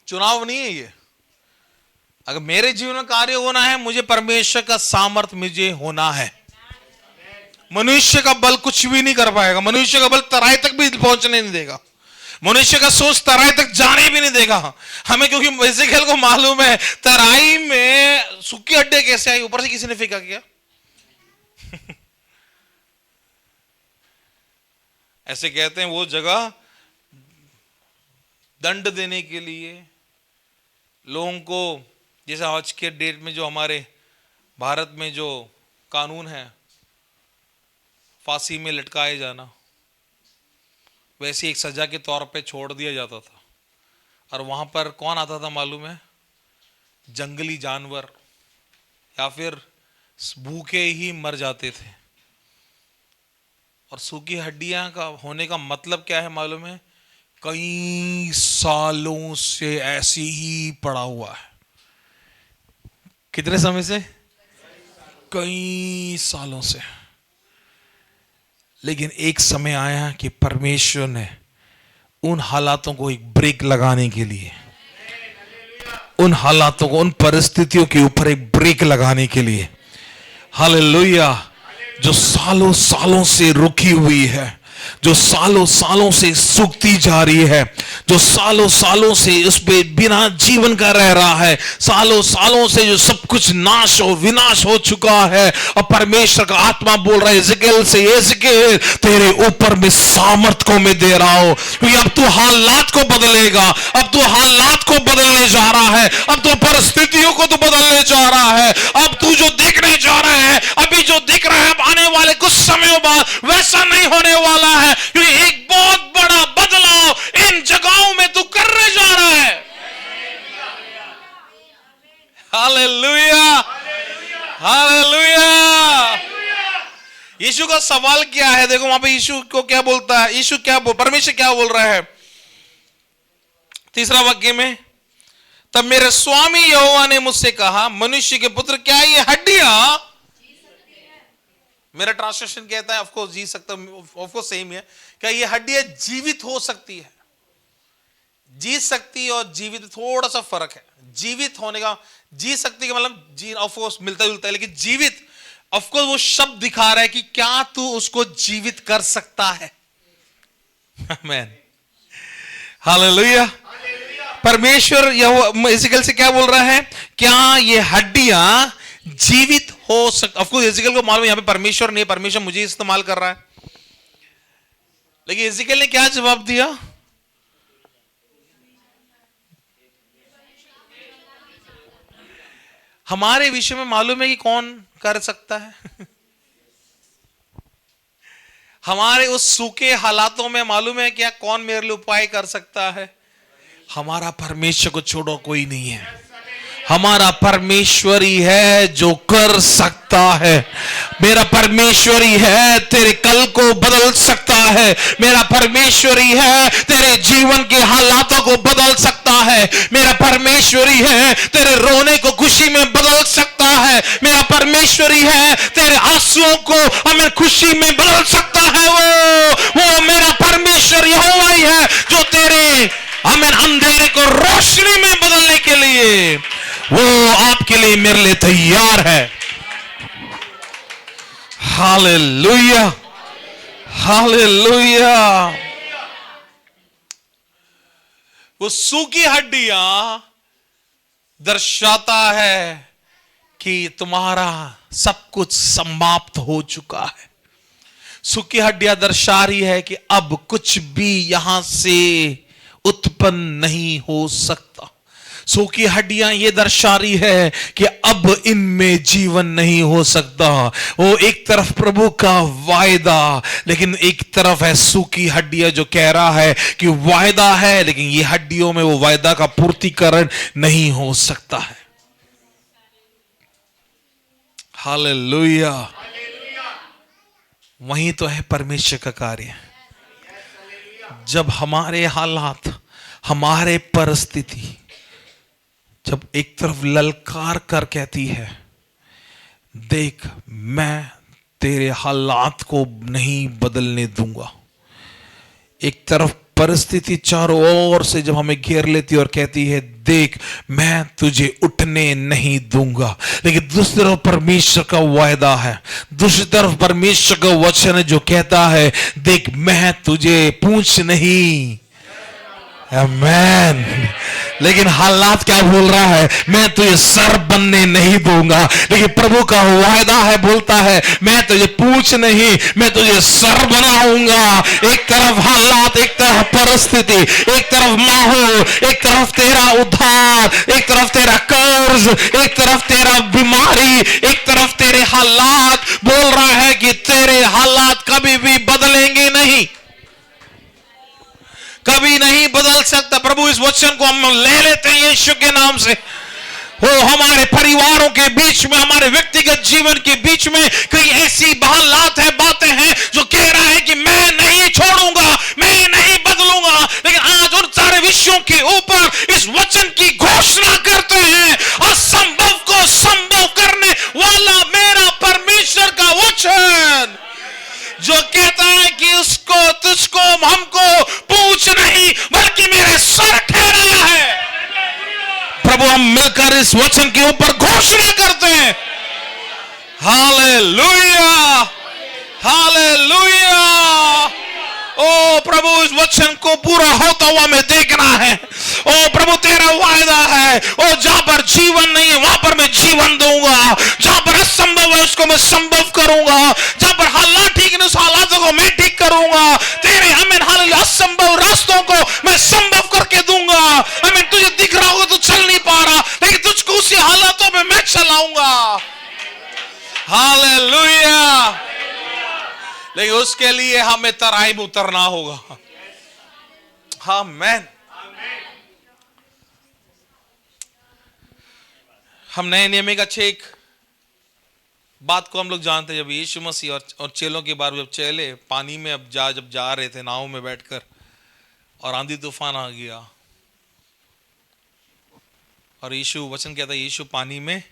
चुनाव नहीं है ये। अगर मेरे जीवन में कार्य होना है, मुझे परमेश्वर का सामर्थ्य मुझे होना है। मनुष्य का बल कुछ भी नहीं कर पाएगा। मनुष्य का बल तराई तक भी पहुंचने नहीं देगा। मनुष्य का सोच तराई तक जाने भी नहीं देगा हमें, क्योंकि एजेकियल को मालूम है तराई में सूखे अड्डे कैसे आई, ऊपर से किसी ने फेंका किया। ऐसे कहते हैं वो जगह दंड देने के लिए लोगों को, जैसे आज के डेट में जो हमारे भारत में जो कानून है फांसी में लटकाए जाना, वैसे एक सजा के तौर पे छोड़ दिया जाता था। और वहां पर कौन आता था मालूम है? जंगली जानवर या फिर भूखे ही मर जाते थे। और सूखी हड्डियां का होने का मतलब क्या है मालूम है? कई सालों से ऐसी ही पड़ा हुआ है। कितने समय से? कई सालों से। लेकिन एक समय आया कि परमेश्वर ने उन हालातों को एक ब्रेक लगाने के लिए, उन हालातों को, उन परिस्थितियों के ऊपर एक ब्रेक लगाने के लिए, हालेलुया, जो सालों सालों से रुकी हुई है, जो सालों सालों से सूखती जा रही है, जो सालों सालों से उस पे बिना जीवन का रह रहा है, सालों सालों से जो सब कुछ नाश हो विनाश हो चुका है। और परमेश्वर का आत्मा बोल रहा है एजेकियल से, एजेकियल तेरे ऊपर मैं सामर्थ को मैं दे रहा हूं, क्योंकि अब तू हालात को बदलेगा, अब तू हालात को बदलने जा रहा है, अब तू परिस्थितियों को तू बदलने जा रहा है, अब तू जो देखने जा रहा है, अभी जो दिख रहा है अब आने वाले कुछ समय बाद वैसा नहीं होने वाला है, क्योंकि एक बहुत बड़ा बदलाव इन जगहों में तू करने जा रहा है। Hallelujah, hallelujah. यीशु का सवाल क्या है? देखो वहां पे यीशु को क्या बोलता है, यीशु क्या परमेश्वर क्या बोल रहा है? तीसरा वाक्य में, तब मेरे स्वामी यहोवा ने मुझसे कहा, मनुष्य के पुत्र क्या ये हड्डियां, मेरा ट्रांसलेशन कहता है ऑफ कोर्स जी सकता, ऑफ कोर्स सेम है, क्या ये हड्डियां जीवित हो सकती है? जी सकती और जीवित में थोड़ा सा फर्क है। जीवित होने का, जी सकती का मतलब जी ऑफ कोर्स मिलता जुलता है, लेकिन जीवित ऑफ कोर्स वो शब्द दिखा रहा है कि क्या तू उसको जीवित कर सकता है। आमीन, हालेलुया। परमेश्वर एजेकियल से क्या बोल रहा है? क्या ये हड्डियां जीवित हो सकता? ऑफ कोर्स एजेकियल को मालूम यहां पे परमेश्वर नहीं, परमेश्वर मुझे इस्तेमाल कर रहा है, लेकिन एजेकियल ने क्या जवाब दिया? हमारे विषय में मालूम है कि कौन कर सकता है। हमारे उस सूखे हालातों में मालूम है क्या कौन मेरे लिए उपाय कर सकता है? हमारा परमेश्वर को छोड़ो कोई नहीं है। हमारा परमेश्वर ही है जो कर सकता है। मेरा परमेश्वर ही है तेरे कल को बदल सकता है। मेरा परमेश्वर ही है तेरे जीवन के हालातों को बदल सकता है। मेरा परमेश्वर ही है तेरे रोने को खुशी में बदल सकता है। मेरा परमेश्वर ही है तेरे आंसुओं को हमें खुशी में बदल सकता है। वो मेरा परमेश्वर यहोवा ही है जो तेरे हमें अंधेरे को रोशनी में बदलने के लिए वो आपके लिए मेरे लिए तैयार है। Hallelujah, hallelujah. वो सूखी हड्डियां दर्शाता है कि तुम्हारा सब कुछ समाप्त हो चुका है। सूखी हड्डियां दर्शा रही है कि अब कुछ भी यहां से उत्पन्न नहीं हो सकता। सूखी हड्डियां ये दर्शा रही है कि अब इनमें जीवन नहीं हो सकता। वो एक तरफ प्रभु का वायदा, लेकिन एक तरफ है सूखी हड्डियां जो कह रहा है कि वायदा है लेकिन ये हड्डियों में वो वायदा का पूर्तिकरण नहीं हो सकता है। हालेलुया। वही तो है परमेश्वर का कार्य। जब हमारे हालात, हमारे परिस्थिति जब एक तरफ ललकार कर कहती है देख मैं तेरे हालात को नहीं बदलने दूंगा, एक तरफ परिस्थिति चारों ओर से जब हमें घेर लेती और कहती है देख मैं तुझे उठने नहीं दूंगा, लेकिन दूसरी तरफ परमेश्वर का वायदा है, दूसरी तरफ परमेश्वर का वचन है जो कहता है देख मैं तुझे पूंछ नहीं, आमेन। लेकिन हालात क्या बोल रहा है, मैं तुझे सर बनने नहीं दूंगा। लेकिन प्रभु का वायदा है, बोलता है मैं तुझे पूंछ नहीं, मैं तुझे सर बनाऊंगा। एक तरफ हालात, एक तरफ परिस्थिति, एक तरफ माहौल, एक तरफ तेरा उद्धार, एक तरफ तेरा कर्ज, एक तरफ तेरा बीमारी, एक तरफ तेरे हालात। बोल रहा है कि तेरे हालात कभी भी बदलेंगे नहीं, कभी नहीं बदल सकता। प्रभु इस वचन को हम ले लेते हैं यीशु के नाम से। वो हमारे परिवारों के बीच में, हमारे व्यक्तिगत जीवन के बीच में कई ऐसी हालात है, बातें हैं जो कह रहा है कि मैं नहीं छोड़ूंगा, मैं नहीं बदलूंगा। लेकिन आज उन सारे विषयों के ऊपर इस वचन की घोषणा करते हैं, असंभव को संभव करने वाला मेरा परमेश्वर का वचन जो कहता है कि उसको, तुझको, हमको पूछ नहीं बल्कि मेरे सर ठहराया है। प्रभु हम मिलकर इस वचन के ऊपर घोषणा करते हैं। Hallelujah, hallelujah. ओ प्रभु इस वचन को पूरा होता हुआ मैं देखना है। ओ प्रभु तेरा वायदा है, ओ जहां पर जीवन नहीं है वहां पर मैं जीवन दूंगा, जहां पर असंभव है उसको मैं संभव करूंगा, जहां पर हालात ठीक नहीं उस हालातों को मैं ठीक करूंगा। तेरे आमीन हालेलुया असंभव रास्तों को मैं संभव करके दूंगा। आमीन तुझे दिख रहा होगा तू चल नहीं पा रहा, लेकिन तुझको उसी हालातों में मैं चलाऊंगा। हालेलुया। लेकिन उसके लिए हमें तराई में उतरना होगा। आमीन। हम नए नियम का एक बात को हम लोग जानते हैं, जब यीशु मसीह और चेलों के बारे में जब चेले पानी में जब जा रहे थे नाव में बैठकर और आंधी तूफान आ गया और यीशु वचन कहता है यीशु पानी में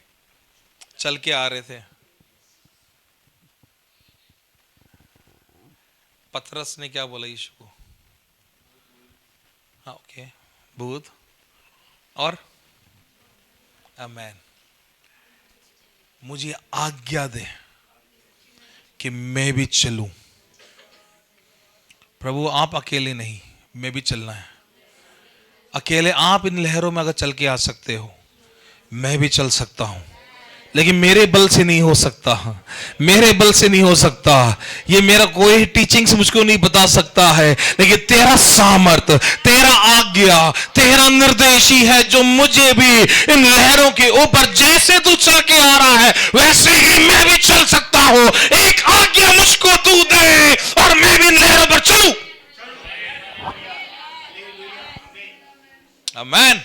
चल के आ रहे थे। पतरस ने क्या बोला यीशु को? हाँ ओके, भूत और आमेन, मुझे आज्ञा दे कि मैं भी चलूं। प्रभु आप अकेले नहीं, मैं भी चलना है। अकेले आप इन लहरों में अगर चल के आ सकते हो, मैं भी चल सकता हूं, लेकिन मेरे बल से नहीं हो सकता, मेरे बल से नहीं हो सकता। ये मेरा कोई टीचिंग्स मुझको नहीं बता सकता है, लेकिन तेरा सामर्थ, तेरा आज्ञा, तेरा निर्देश ही है जो मुझे भी इन लहरों के ऊपर जैसे तू चल के आ रहा है वैसे ही मैं भी चल सकता हूं। एक आज्ञा मुझको तू दे और मैं भी इन लहरों पर चलूं। आमीन।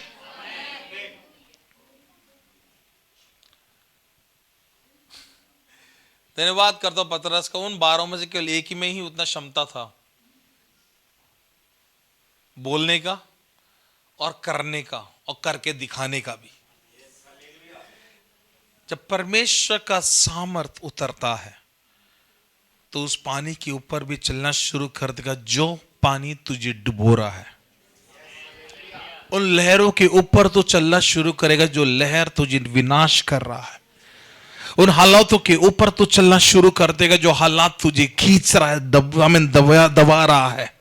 धन्यवाद करता हूं पतरस का, उन 12 में से केवल एक ही में ही उतना क्षमता था बोलने का और करने का और करके दिखाने का भी। जब परमेश्वर का सामर्थ उतरता है तो उस पानी के ऊपर भी चलना शुरू कर देगा जो पानी तुझे डुबो रहा है। उन लहरों के ऊपर तो चलना शुरू करेगा जो लहर तुझे विनाश कर रहा है। उन हालातों के ऊपर तो चलना शुरू कर देगा जो हालात तुझे खींच रहा है, दबा रहा है।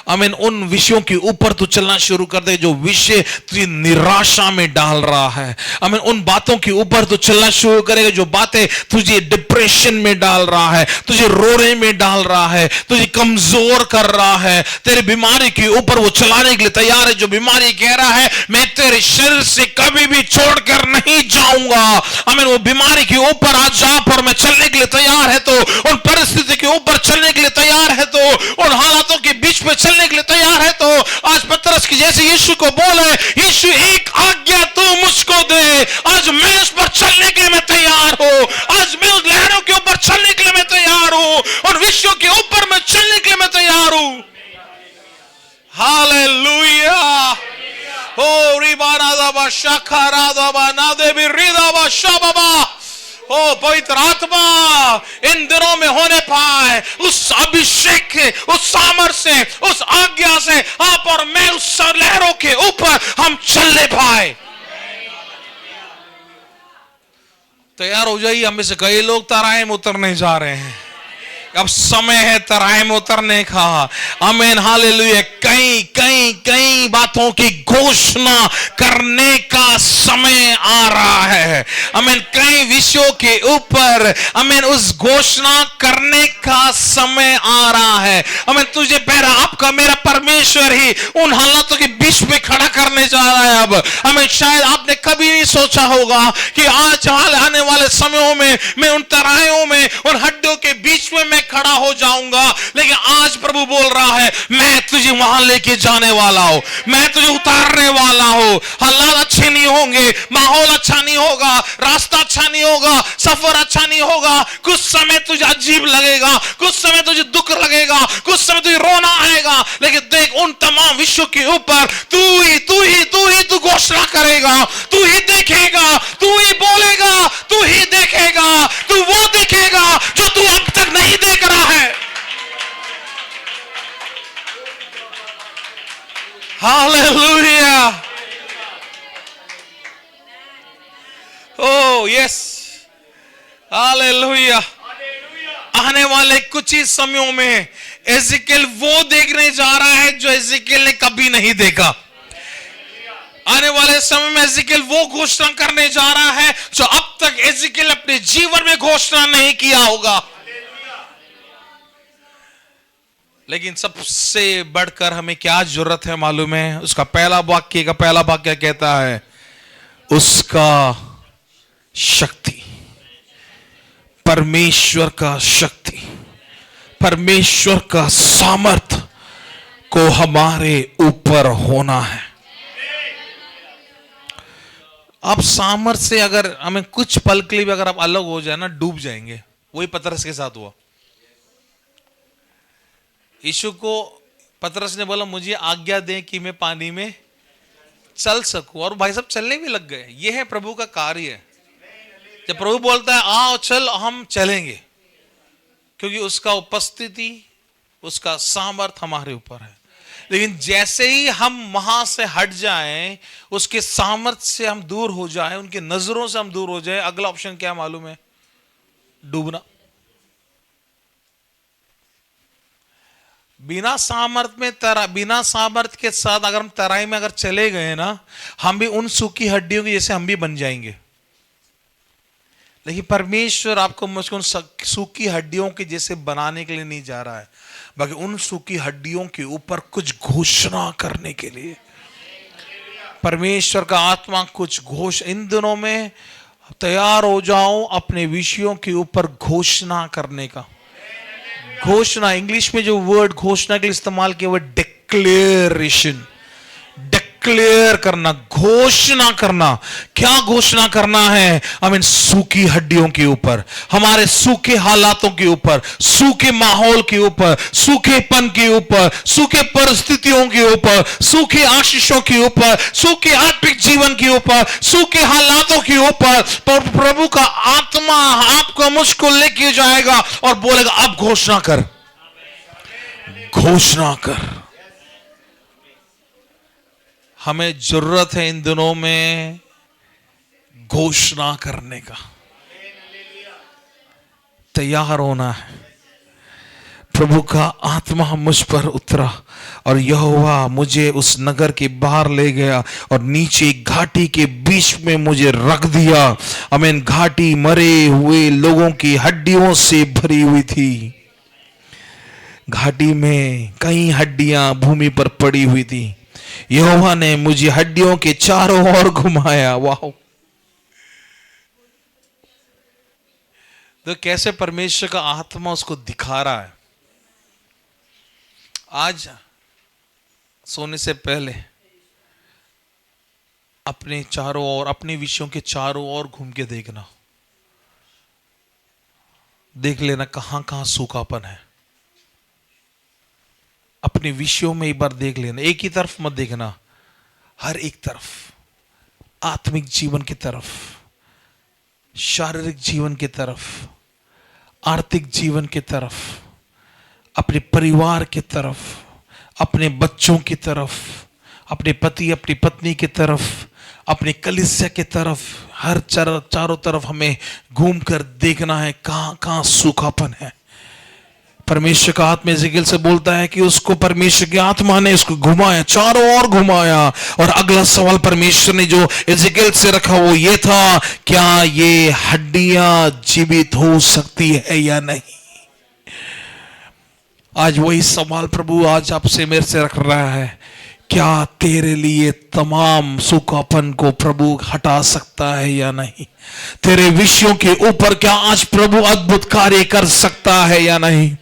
उन विषयों के ऊपर तो चलना शुरू कर दे जो विषय तुझे निराशा में डाल रहा है। उन बातों के ऊपर तो चलना शुरू करेगा जो बातें तुझे डिप्रेशन में डाल रहा है, तुझे रोने में डाल रहा है, तुझे कमजोर कर रहा है। तेरी बीमारी के ऊपर वो चलाने के लिए तैयार है। जो बीमारी कह रहा है मैं तेरे शरीर से कभी भी छोड़कर नहीं जाऊंगा, वो बीमारी के ऊपर आज जा पर मैं चलने के लिए तैयार है, तो उन परिस्थिति के ऊपर चलने के लिए तैयार है, तो उन हालातों के बीच में चलने के लिए तैयार है। तो आज पतरस की जैसे यीशु को बोले, यीशु एक आज्ञा तू मुझको दे, आज मैं उस पर चलने के लिए मैं तैयार हूं। आज मैं उस लहरों के ऊपर चलने के लिए मैं तैयार हूं और विषयों के ऊपर मैं चलने के लिए मैं तैयार हूं। हालेलुया। ओ रिबाना दबा शाखारा दबा नादे भी रिदाबा शाबाबा। ओ पवित्र आत्मा इन दिनों में होने पाए उस अभिषेक के, उस सामर्थ से, उस आज्ञा से आप और मैं उस लहरों के ऊपर हम चलने पाए। तैयार हो जाइए। हमें से कई लोग तराई में उतरने जा रहे हैं। अब समय है तराई में उतरने का। आमीन हालेलुया। कई बातों की घोषणा करने का समय आ रहा है। आमीन। कई विषयों के ऊपर आमीन उस घोषणा करने का समय आ रहा है। आमीन। तुझे पहला आपका मेरा परमेश्वर ही उन हालातों के बीच में खड़ा करने जा रहा है। अब आमीन। शायद आपने कभी नहीं सोचा होगा कि आज आने वाले समयों में मैं उन तराइयों में, उन हड्डियों के बीच में मैं खड़ा हो जाऊंगा, लेकिन आज प्रभु बोल रहा है मैं तुझे वहां लेके जाने वाला हूं, मैं तुझे उतारने वाला हूं। हालात अच्छे नहीं होंगे, माहौल अच्छा नहीं होगा, रास्ता अच्छा नहीं होगा, सफर अच्छा नहीं होगा, कुछ समय तुझे अजीब लगेगा, कुछ समय तुझे दुख लगेगा, कुछ समय तुझे रोना आएगा, लेकिन देख उन तमाम विषयों के ऊपर तू घोषणा करेगा, तू ही देखेगा, तू ही बोलेगा, तू ही देखेगा, तू वो देखेगा जो तू अब तक नहीं देख रहा है। हालेलुया। Oh yes, hallelujah. आने वाले कुछ ही समयों में एजेकिएल वो देखने जा रहा है जो एजेकिएल ने कभी नहीं देखा। आने वाले समय में एजेकिएल वो घोषणा करने जा रहा है जो अब तक एजेकिएल अपने जीवन में घोषणा नहीं किया होगा। लेकिन सबसे बढ़कर हमें क्या जरूरत है मालूम है? उसका पहला वाक्य कहता है, उसका शक्ति, परमेश्वर का शक्ति, परमेश्वर का सामर्थ को हमारे ऊपर होना है। आप सामर्थ से अगर हमें कुछ पल के लिए भी अगर आप अलग हो जाए ना, डूब जाएंगे। वही पतरस के साथ हुआ। यीशु को पतरस ने बोला मुझे आज्ञा दे कि मैं पानी में चल सकूं, और भाई साहब चलने भी लग गए। यह है प्रभु का कार्य है। जब प्रभु बोलता है आओ चल, हम चलेंगे, क्योंकि उसका उपस्थिति, उसका सामर्थ हमारे ऊपर है। लेकिन जैसे ही हम वहां से हट जाएं, उसके सामर्थ से हम दूर हो जाएं, उनकी नजरों से हम दूर हो जाएं, अगला ऑप्शन क्या मालूम है? डूबना। बिना सामर्थ के साथ अगर हम तराई में अगर चले गए ना, हम भी उन सूखी हड्डियों की जैसे हम भी बन जाएंगे। लेकिन परमेश्वर आपको मुझको उन सूखी हड्डियों के जैसे बनाने के लिए नहीं जा रहा है, बल्कि उन सूखी हड्डियों के ऊपर कुछ घोषणा करने के लिए परमेश्वर का आत्मा कुछ इन दिनों में तैयार हो जाओ अपने विषयों के ऊपर घोषणा करने का। घोषणा, इंग्लिश में जो वर्ड घोषणा के लिए इस्तेमाल किया वो डिक्लेरेशन। डिक्लेयर करना, घोषणा करना। क्या घोषणा करना है? सूखी हड्डियों के ऊपर, हमारे सूखे हालातों के ऊपर, सूखे माहौल के ऊपर, सूखेपन के ऊपर, सूखे परिस्थितियों के ऊपर, सूखे आशीषों के ऊपर, सूखे आत्मिक जीवन के ऊपर, सूखे हालातों के ऊपर प्रभु का आत्मा आपको मुझको लेके जाएगा और बोलेगा अब घोषणा कर, घोषणा कर। हमें जरूरत है इन दिनों में घोषणा करने का, तैयार होना है। प्रभु का आत्मा मुझ पर उतरा और यहोवा मुझे उस नगर के बाहर ले गया और नीचे घाटी के बीच में मुझे रख दिया। आमीन। घाटी मरे हुए लोगों की हड्डियों से भरी हुई थी। घाटी में कई हड्डियां भूमि पर पड़ी हुई थी। यहोवा ने मुझे हड्डियों के चारों ओर घुमाया। वाह! तो कैसे परमेश्वर का आत्मा उसको दिखा रहा है। आज सोने से पहले अपने चारों ओर, अपने विषयों के चारों ओर घूम के देखना, देख लेना कहां कहां सूखापन है। अपने विषयों में एक बार देख लेना, एक ही तरफ मत देखना, हर एक तरफ, आत्मिक जीवन की तरफ, शारीरिक जीवन की तरफ, आर्थिक जीवन की तरफ, अपने परिवार की तरफ, अपने बच्चों की तरफ, अपने पति अपनी पत्नी की तरफ, अपने कलीसिया की तरफ, हर चारों तरफ हमें घूमकर देखना है कहां कहां सूखापन है। परमेश्वर का आत्मा एजेकिएल से बोलता है कि उसको परमेश्वर की आत्मा ने इसको घुमाया, चारों ओर घुमाया। और अगला सवाल परमेश्वर ने जो एजेकिएल से रखा वो ये था, क्या ये हड्डियां जीवित हो सकती है या नहीं? आज वही सवाल प्रभु आज आपसे मेरे से रख रहा है। क्या तेरे लिए तमाम सूखापन को प्रभु हटा सकता है या नहीं? तेरे विषयों के ऊपर क्या आज प्रभु अद्भुत कार्य कर सकता है या नहीं?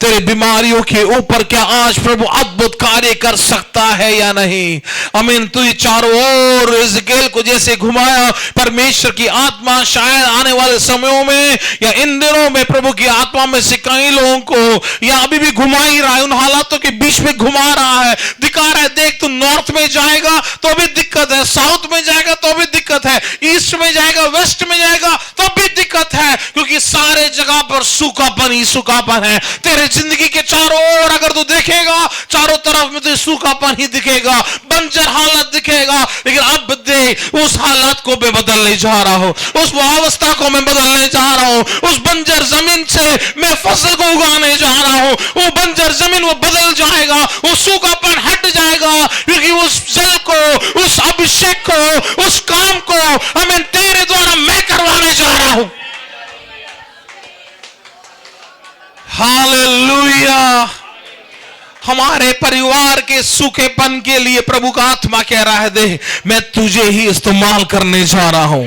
तेरे बीमारियों के ऊपर क्या आज प्रभु अद्भुत कार्य कर सकता है या नहीं? आमीन। तो ये चारों ओर एजेकिएल को जैसे घुमाया परमेश्वर की आत्मा, शायद आने वाले समयों में या इन दिनों में प्रभु की आत्मा में से कई लोगों को या अभी भी घुमा ही रहा है, उन हालातों के बीच में घुमा रहा है, दिखा रहा है देख तू नॉर्थ में जाएगा तो भी दिक्कत है, साउथ में जाएगा तो भी दिक्कत है, ईस्ट में जाएगा, वेस्ट में जाएगा तो भी दिक्कत है, क्योंकि सारे जगह पर सूखापन ही सूखापन है। तेरे जिंदगी के चारों ओर अगर तू देखेगा, चारों तरफ में तो सूखापन ही दिखेगा, बंजर हालत दिखेगा। लेकिन अब देख, उस हालत को मैं बदलने जा रहा हूं, उस अवस्था को मैं बदलने जा रहा हूं, उस बंजर जमीन से मैं फसल को उगाने जा रहा हूं। वो बंजर जमीन वो बदल जाएगा, वो सूखापन हट जाएगा, क्योंकि उस जल को, उस अभिषेक को, उस काम को हमें तेरे द्वारा मैं करवाने जा रहा हूं। हालेलुया। हमारे परिवार के सूखेपन के लिए प्रभु का आत्मा कह रहा है दे मैं तुझे ही इस्तेमाल करने जा रहा हूं।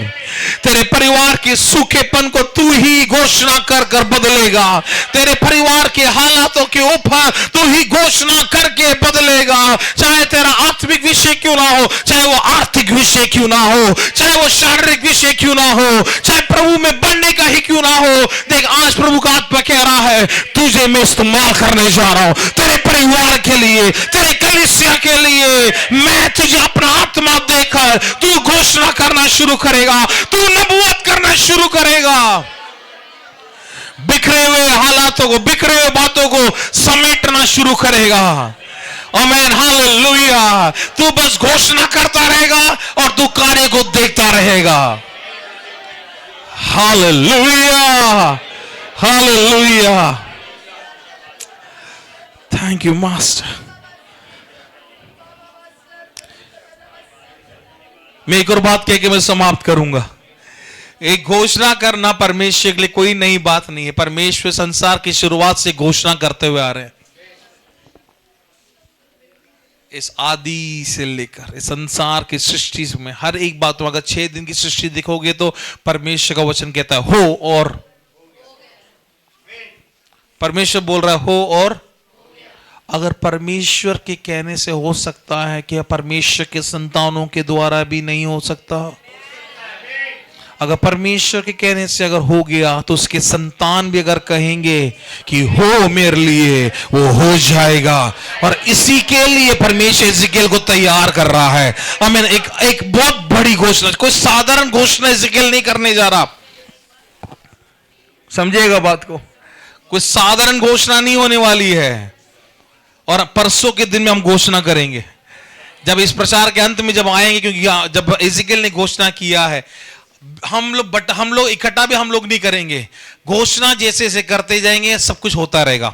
तेरे परिवार के सूखेपन को तू ही घोषणा कर कर बदलेगा। तेरे परिवार के हालातों के ऊपर तू ही घोषणा करके बदलेगा। चाहे तेरा आत्मिक विषय क्यों ना हो, चाहे वो आर्थिक विषय क्यों ना हो, चाहे वो शारीरिक विषय क्यों ना हो, चाहे प्रभु में बढ़ने का ही क्यों ना हो। देख, आज प्रभु का आत्मा कह रहा है तुझे मैं इस्तेमाल करने जा रहा हूं। तेरे परिवार के लिए, तेरे कलीसिया के लिए मैं तुझे अपना आत्मा देकर तू घोषणा करना शुरू करेगा, तू नबूवत करना शुरू करेगा। बिखरे हुए हालातों को, बिखरे हुए बातों को समेटना शुरू करेगा। आमीन, हालेलुया। तू बस घोषणा करता रहेगा और तू कार्य को देखता रहेगा। Hallelujah, hallelujah. Thank you master. मैं एक और बात कह के मैं समाप्त करूंगा। एक घोषणा करना परमेश्वर के लिए कोई नई बात नहीं है। परमेश्वर संसार की शुरुआत से घोषणा करते हुए आ रहे हैं। इस आदि से लेकर इस संसार की सृष्टि में हर एक बात, अगर 6 दिन की सृष्टि देखोगे तो परमेश्वर का वचन कहता है हो, और परमेश्वर बोल रहा है हो अगर परमेश्वर के कहने से हो सकता है, क्या परमेश्वर के संतानों के द्वारा भी नहीं हो सकता? अगर परमेश्वर के कहने से अगर हो गया तो उसके संतान भी अगर कहेंगे कि हो मेरे लिए, वो हो जाएगा। और इसी के लिए परमेश्वर इज़राइल को तैयार कर रहा है। आमीन। एक बहुत बड़ी घोषणा, कोई साधारण घोषणा इज़राइल नहीं करने जा रहा। समझिएगा बात को, कोई साधारण घोषणा नहीं होने वाली है। और परसों के दिन में हम घोषणा करेंगे, जब इस प्रचार के अंत में जब आएंगे, क्योंकि जब इज़राइल ने घोषणा किया है, हम लोग इकट्ठा भी हम लोग नहीं करेंगे। घोषणा जैसे जैसे करते जाएंगे सब कुछ होता रहेगा।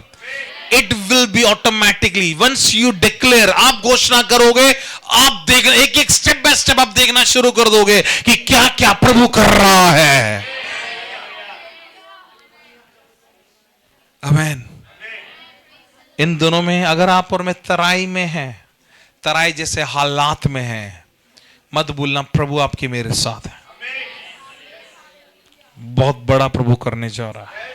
It will be automatically, once you declare, आप घोषणा करोगे, आप देख एक एक स्टेप बाय स्टेप आप देखना शुरू कर दोगे कि क्या क्या प्रभु कर रहा है। आमीन। इन दोनों में अगर आप और मैं तराई में हैं, तराई जैसे हालात में हैं, मत भूलना प्रभु आपके मेरे साथ है। बहुत बड़ा प्रभु करने जा रहा है।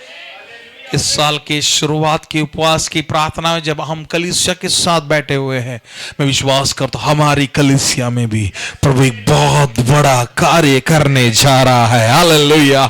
इस साल के शुरुआत की उपवास की प्रार्थना में जब हम कलीसिया के साथ बैठे हुए हैं, मैं विश्वास करता हूं हमारी कलीसिया में भी प्रभु एक बहुत बड़ा कार्य करने जा रहा है। हालेलुया।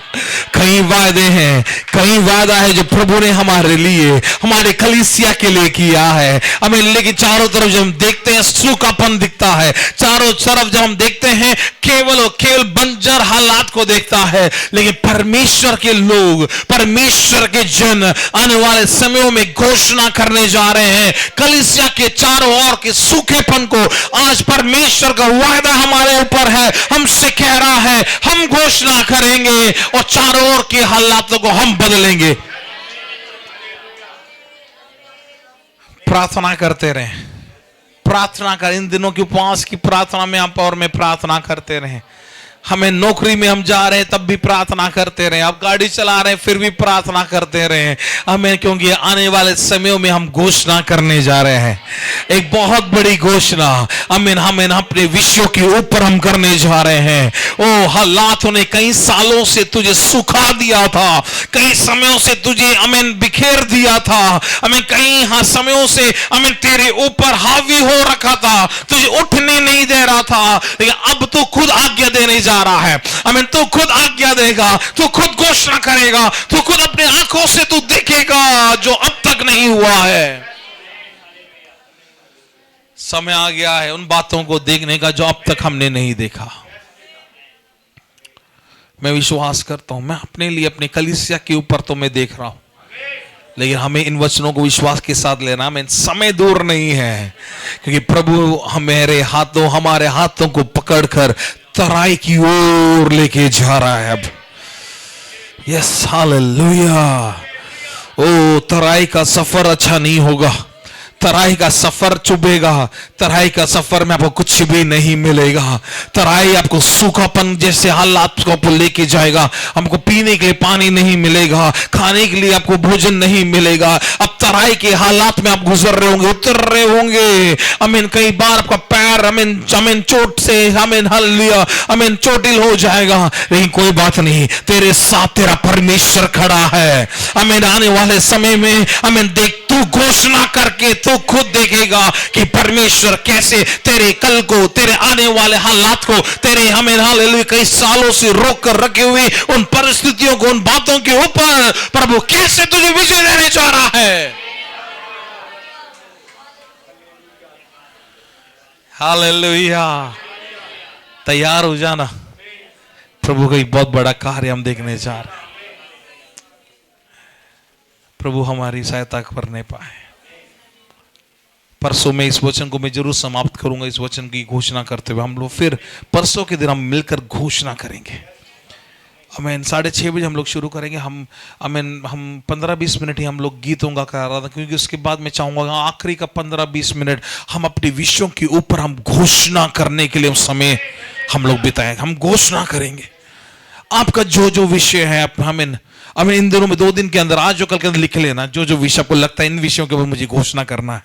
कई वायदे हैं, कई वादा है जो प्रभु ने हमारे लिए, हमारे कलीसिया के लिए किया है। हमें लेकिन चारों तरफ जब हम देखते हैं सूखापन दिखता है, चारों तरफ जब हम देखते हैं केवल बंजर हालात को देखता है। लेकिन परमेश्वर के लोग, परमेश्वर के आने वाले समयों में घोषणा करने जा रहे हैं। कलीसिया के चारों ओर के सूखेपन को आज परमेश्वर का वायदा हमारे ऊपर है, हमसे कह रहा है हम घोषणा करेंगे और चारों ओर के हालातों को हम बदलेंगे। प्रार्थना करते रहें, प्रार्थना कर। इन दिनों की उपवास की प्रार्थना में आप और मैं प्रार्थना करते रहें। हमें नौकरी में हम जा रहे हैं तब भी प्रार्थना करते रहे, आप गाड़ी चला रहे हैं फिर भी प्रार्थना करते रहे हमें, क्योंकि आने वाले समयों में हम घोषणा करने जा रहे हैं एक बहुत बड़ी घोषणा। हमें अपने विषयों के ऊपर हम करने जा रहे हैं। ओ हालातों ने कई सालों से तुझे सुखा दिया था, कई समयों से तुझे बिखेर दिया था, कई समयों से तेरे ऊपर हावी हो रखा था, तुझे उठने नहीं दे रहा था, लेकिन अब तू खुद आज्ञा देने जा रहा है। तू खुद आज्ञा देगा, तू खुद घोषणा करेगा, तू खुद अपने आंखों से तू देखेगा जो अब तक नहीं हुआ है। समय आ गया है उन बातों को देखने का जो अब तक हमने नहीं देखा। मैं विश्वास करता हूं, मैं अपने लिए, अपने कलीसिया के ऊपर तो मैं देख रहा हूं, लेकिन हमें इन वचनों को विश्वास के साथ लेना। हमें समय दूर नहीं है, क्योंकि प्रभु हमारे हाथों को पकड़कर तराई की ओर लेके जा रहा है अब। Yes, hallelujah. ओ तराई का सफर अच्छा नहीं होगा, तराई का सफर चुभेगा, तराई का सफर में आपको कुछ भी नहीं मिलेगा। तराई आपको सूखापन जैसे हालात को लेके जाएगा, हमको पीने के लिए पानी नहीं मिलेगा, खाने के लिए आपको भोजन नहीं मिलेगा। अब तराई के हालात में आप गुजर रहे होंगे, उतर रहे होंगे। कई बार आपका पैर चोट से हालेलुया चोटिल हो जाएगा, लेकिन कोई बात नहीं, तेरे साथ तेरा परमेश्वर खड़ा है। आने वाले समय में देख, तू घोषणा करके तू खुद देखेगा कि परमेश्वर कैसे तेरे कल को, तेरे आने वाले हालात को, तेरे हालेलुया कई सालों से रोक कर रखे हुए उन परिस्थितियों को, उन बातों के ऊपर प्रभु कैसे तुझे विजय देने जा रहा है। हालेलुया। तैयार हो जाना, प्रभु का एक बहुत बड़ा कार्य हम देखने जा रहे हैं। प्रभु हमारी सहायता करने पाए। परसों में इस वचन को मैं जरूर समाप्त करूंगा, इस वचन की घोषणा करते हुए हम लोग फिर परसों के दिन हम मिलकर घोषणा करेंगे। 6:30 बजे हम लोग शुरू करेंगे। हम 15-20 मिनट ही हम लोग गीतों का कर रहा था, क्योंकि उसके बाद मैं चाहूंगा आखिरी का 15-20 मिनट हम अपने विषयों के ऊपर हम घोषणा करने के लिए समय हम लोग बिताएंगे। हम घोषणा करेंगे आपका जो जो विषय है, हमें इन दिनों में 2 दिन के अंदर, आज जो कल के अंदर लिख लेना, जो जो विषय को लगता है इन विषयों के ऊपर मुझे घोषणा करना है,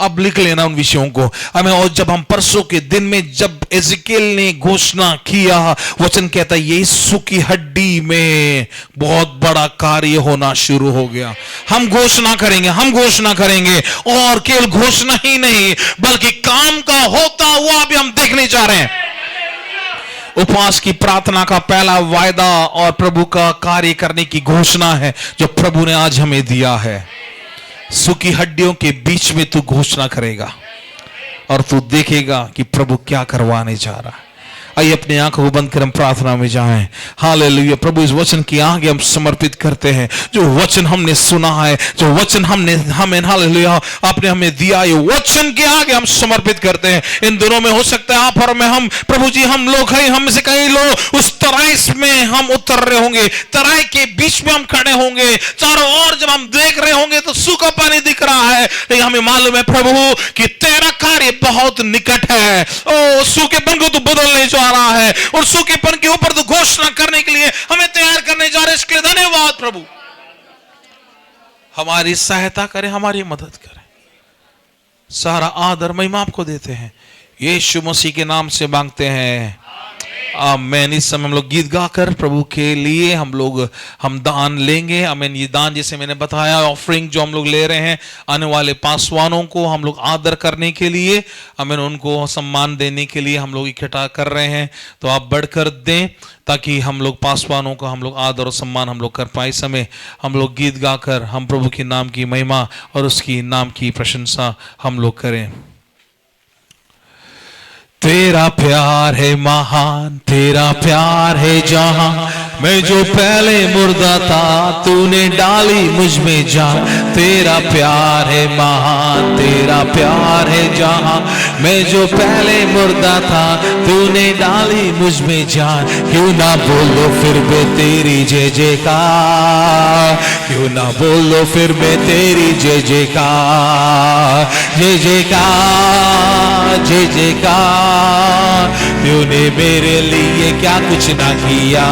अब लिख लेना उन विषयों को हमें। और जब हम परसों के दिन में जब एजेकिएल ने घोषणा किया, वचन कहता है यीशु की हड्डी में बहुत बड़ा कार्य होना शुरू हो गया। हम घोषणा करेंगे, हम घोषणा करेंगे, और केवल घोषणा ही नहीं बल्कि काम का होता हुआ भी हम देखने जा रहे हैं। उपवास की प्रार्थना का पहला वायदा और प्रभु का कार्य करने की घोषणा है जो प्रभु ने आज हमें दिया है। सूखी हड्डियों के बीच में तू घोषणा करेगा और तू देखेगा कि प्रभु क्या करवाने जा रहा है। आइए अपनी आंखों को बंद कर हम प्रार्थना में जाएं। हालेलुया। प्रभु इस वचन की आगे हम समर्पित करते हैं। जो वचन हमने सुना है, जो वचन हमें हालेलुया आपने हमें दिया है, वचन के आगे हम समर्पित करते हैं। इन दिनों में हो सकता है आप और मैं, हम प्रभु जी, हम लोग हैं, हम में से कई लोग उस तराई में हम उतर रहे होंगे, तराई के बीच में हम खड़े होंगे, चारों ओर जब हम देख रहे होंगे तो सूखा पानी दिख रहा है, लेकिन हमें मालूम है प्रभु कि तेरा कार्य बहुत निकट है। ओ सूखेपन को तू बदलने जा रहा है और सूखेपन के ऊपर तो घोषणा करने के लिए हमें तैयार करने जा रहे हैं। इसके लिए धन्यवाद प्रभु। हमारी सहायता करें, हमारी मदद करें। सारा आदर महिमा आपको देते हैं, यीशु मसीह के नाम से मांगते हैं, आमीन। इस समय हम लोग गीत गाकर प्रभु के लिए हम दान लेंगे। आमीन। ये दान जैसे मैंने बताया, ऑफरिंग जो हम लोग ले रहे हैं आने वाले पासवानों को हम लोग आदर करने के लिए, आमीन, उनको सम्मान देने के लिए हम लोग इकट्ठा कर रहे हैं। तो आप बढ़कर दें ताकि हम लोग पासवानों को हम लोग आदर और सम्मान हम लोग कर पाए। इस समय हम लोग गीत गाकर हम प्रभु के नाम की महिमा और उसकी नाम की प्रशंसा हम लोग करें। तेरा प्यार है महान, तेरा प्यार है जहां, मैं जो पहले मुर्दा था तूने डाली मुझ में जान। तेरा प्यार है महान, तेरा प्यार है जहां, मैं जो पहले मुर्दा था तूने डाली मुझ में जान। क्यों ना बोलो फिर मैं तेरी जय जयकार, क्यों ना बोलो फिर मैं तेरी जय जयकार, जय जयकार, जय जयकार। तूने मेरे लिए क्या कुछ ना किया,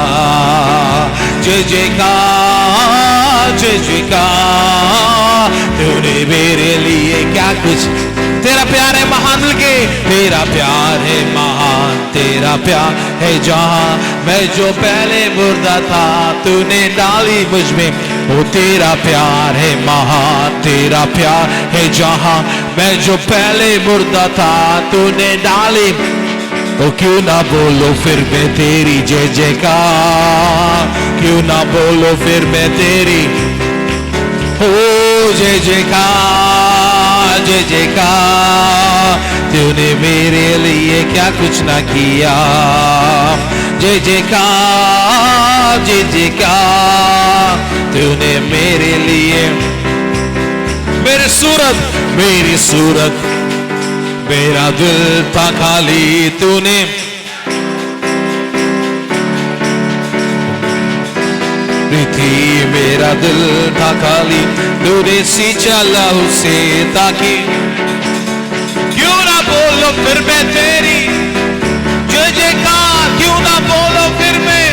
जय जयकार, जय जयकार। तूने मेरे लिए क्या कुछ, तेरा प्यार है महान के, तेरा प्यार है महान, तेरा प्यार है जहां, मैं जो पहले मुर्दा था तूने डाली मुझ में। ओ तेरा प्यार है महान, तेरा प्यार है जहां, मैं जो पहले मुर्दा था तूने डाली। तो क्यों ना बोलो फिर मैं तेरी जय जयकार, क्यों ना बोलो फिर मैं तेरी, ओ जय जयकार, जय जयकार। तूने मेरे लिए क्या कुछ ना किया, जय जयकार, जय जयकार। तूने मेरे लिए, मेरी सूरत मेरा दिल था खाली, तूने थी मेरा दिल था खाली, तूने सींचा लहू से ताकि। क्यों ना बोलो फिर मैं तेरी जय जयकार, क्यों ना बोलो फिर मैं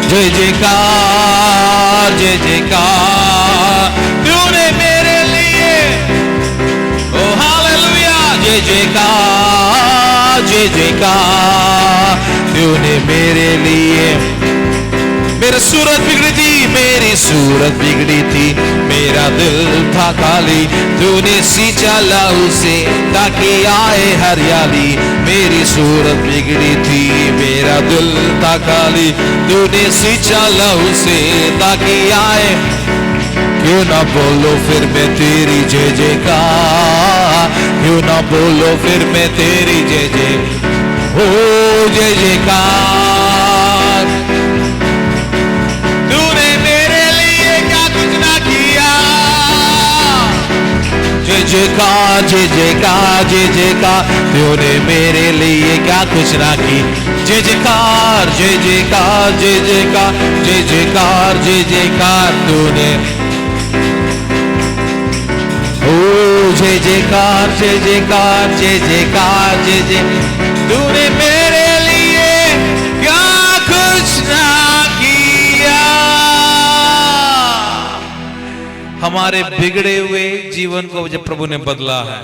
जय जयकार, जय जयकार। तूने मेरे लिए, ओ हालेलुया, जय जयकार, जय जयकार। तूने मेरे लिए, मेरी सूरत बिगड़ी थी, मेरा दिल था खाली, तूने सींचा लहू से ताकि आए हरियाली। मेरी सूरत बिगड़ी थी, मेरा दिल था खाली, तूने सींचा लहू से ताकि आए। क्यों ना बोलो फिर मैं तेरी जय जयकार, क्यों ना बोलो फिर मैं तेरी जय जय, हो जय जयकार। तूने मेरे लिए क्या कुछ ना किया, जय जयकार, जय जयकार, जय जयकार। तूने मेरे लिए क्या कुछ ना की, जय जयकार, जय जयकार, जय जयकार, जय जयकार, जय जयकार। तूने, ओ जय जयकार, जय जयकार, जय जयकार, जय जय। तूने मेरे लिए क्या कुछ ना किया। हमारे बिगड़े हुए जीवन को जब प्रभु ने बदला है,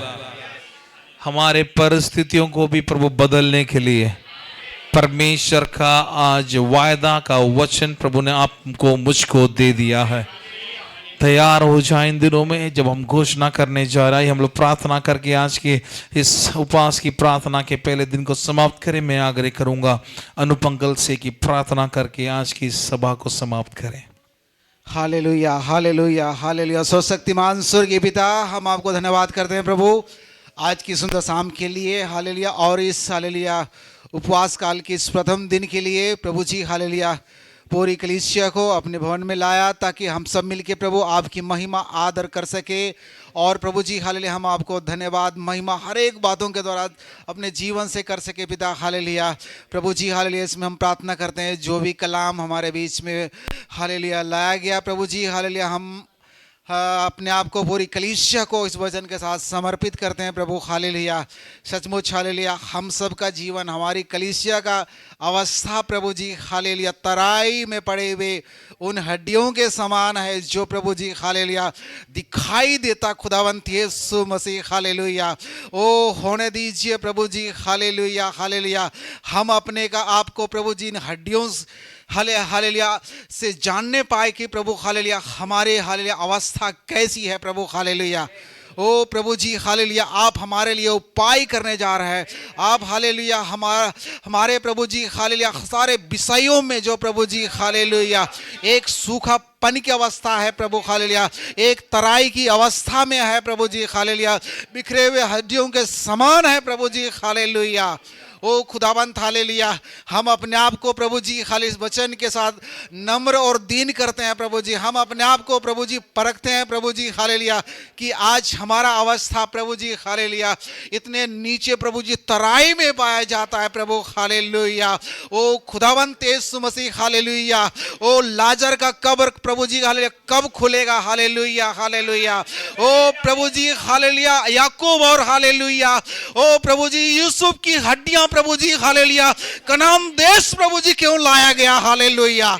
हमारे परिस्थितियों को भी प्रभु बदलने के लिए परमेश्वर का आज वायदा का वचन प्रभु ने आपको मुझको दे दिया है। तैयार हो जाए इन दिनों में जब हम घोषणा करने जा रहे हैं। हम लोग प्रार्थना करके आज के इस उपवास की प्रार्थना के पहले दिन को समाप्त करें। मैं आग्रह करूंगा अनुपंकल से कि प्रार्थना करके आज की सभा को समाप्त करें। Hallelujah, hallelujah, hallelujah. सर्वशक्तिमान स्वर्गीय पिता, हम आपको धन्यवाद करते हैं प्रभु आज की सुंदर शाम के लिए। हालेलुया। और इस हालेलुया उपवास काल के इस प्रथम दिन के लिए प्रभु जी हालेलुया पूरी कलीसिया को अपने भवन में लाया ताकि हम सब मिलके प्रभु आपकी महिमा आदर कर सके। और प्रभु जी हालेलुया हम आपको धन्यवाद महिमा हर एक बातों के द्वारा अपने जीवन से कर सके पिता। हालेलुया प्रभु जी हालेलुया इसमें हम प्रार्थना करते हैं जो भी कलाम हमारे बीच में हालेलुया लाया गया प्रभु जी हालेलुया हम अपने आप को पूरी कलीसिया को इस वचन के साथ समर्पित करते हैं प्रभु। हालेलुया सचमुच हालेलुया हम सब का जीवन हमारी कलीसिया का अवस्था प्रभु जी हालेलुया तराई में पड़े हुए उन हड्डियों के समान है जो प्रभु जी हालेलुया दिखाई देता खुदावंत यीशु मसीह हालेलुया। ओ होने दीजिए प्रभु जी हालेलुया हालेलुया हम अपने का आपको प्रभु जी इन हड्डियों हालेलुया से जानने पाए कि प्रभु हालेलुया हमारे हालेलुया अवस्था कैसी है प्रभु हालेलुया। ओ प्रभु जी हालेलुया आप हमारे लिए उपाय करने जा रहे हैं। आप हालेलुया हमारे प्रभु जी हालेलुया सारे विषयों में जो प्रभु जी हालेलुया एक सूखापन की अवस्था है प्रभु हालेलुया एक तराई की अवस्था में है प्रभु जी हालेलुया बिखरे हुए हड्डियों के समान है प्रभु जी हालेलुया। ओ खुदावंत हालेलुया हम अपने आप को प्रभु जी खाली इस वचन के साथ नम्र और दीन करते हैं प्रभु जी। हम अपने आप को प्रभु जी परखते हैं प्रभु जी हालेलुया कि आज हमारा अवस्था प्रभु जी हालेलुया इतने नीचे प्रभु जी तराई में पाया जाता है प्रभु हालेलुया। ओ खुदावंत यीशु मसीह हालेलुया ओ लाजर का कब्र प्रभु जी हालेलुया कब खुलेगा हालेलुया हालेलुया। ओ प्रभु जी हालेलुया याकूब और हालेलुया ओ प्रभु जी यूसुफ की हड्डियां प्रभु जी हालेलुया कनान देश प्रभु जी क्यों लाया गया हालेलुया।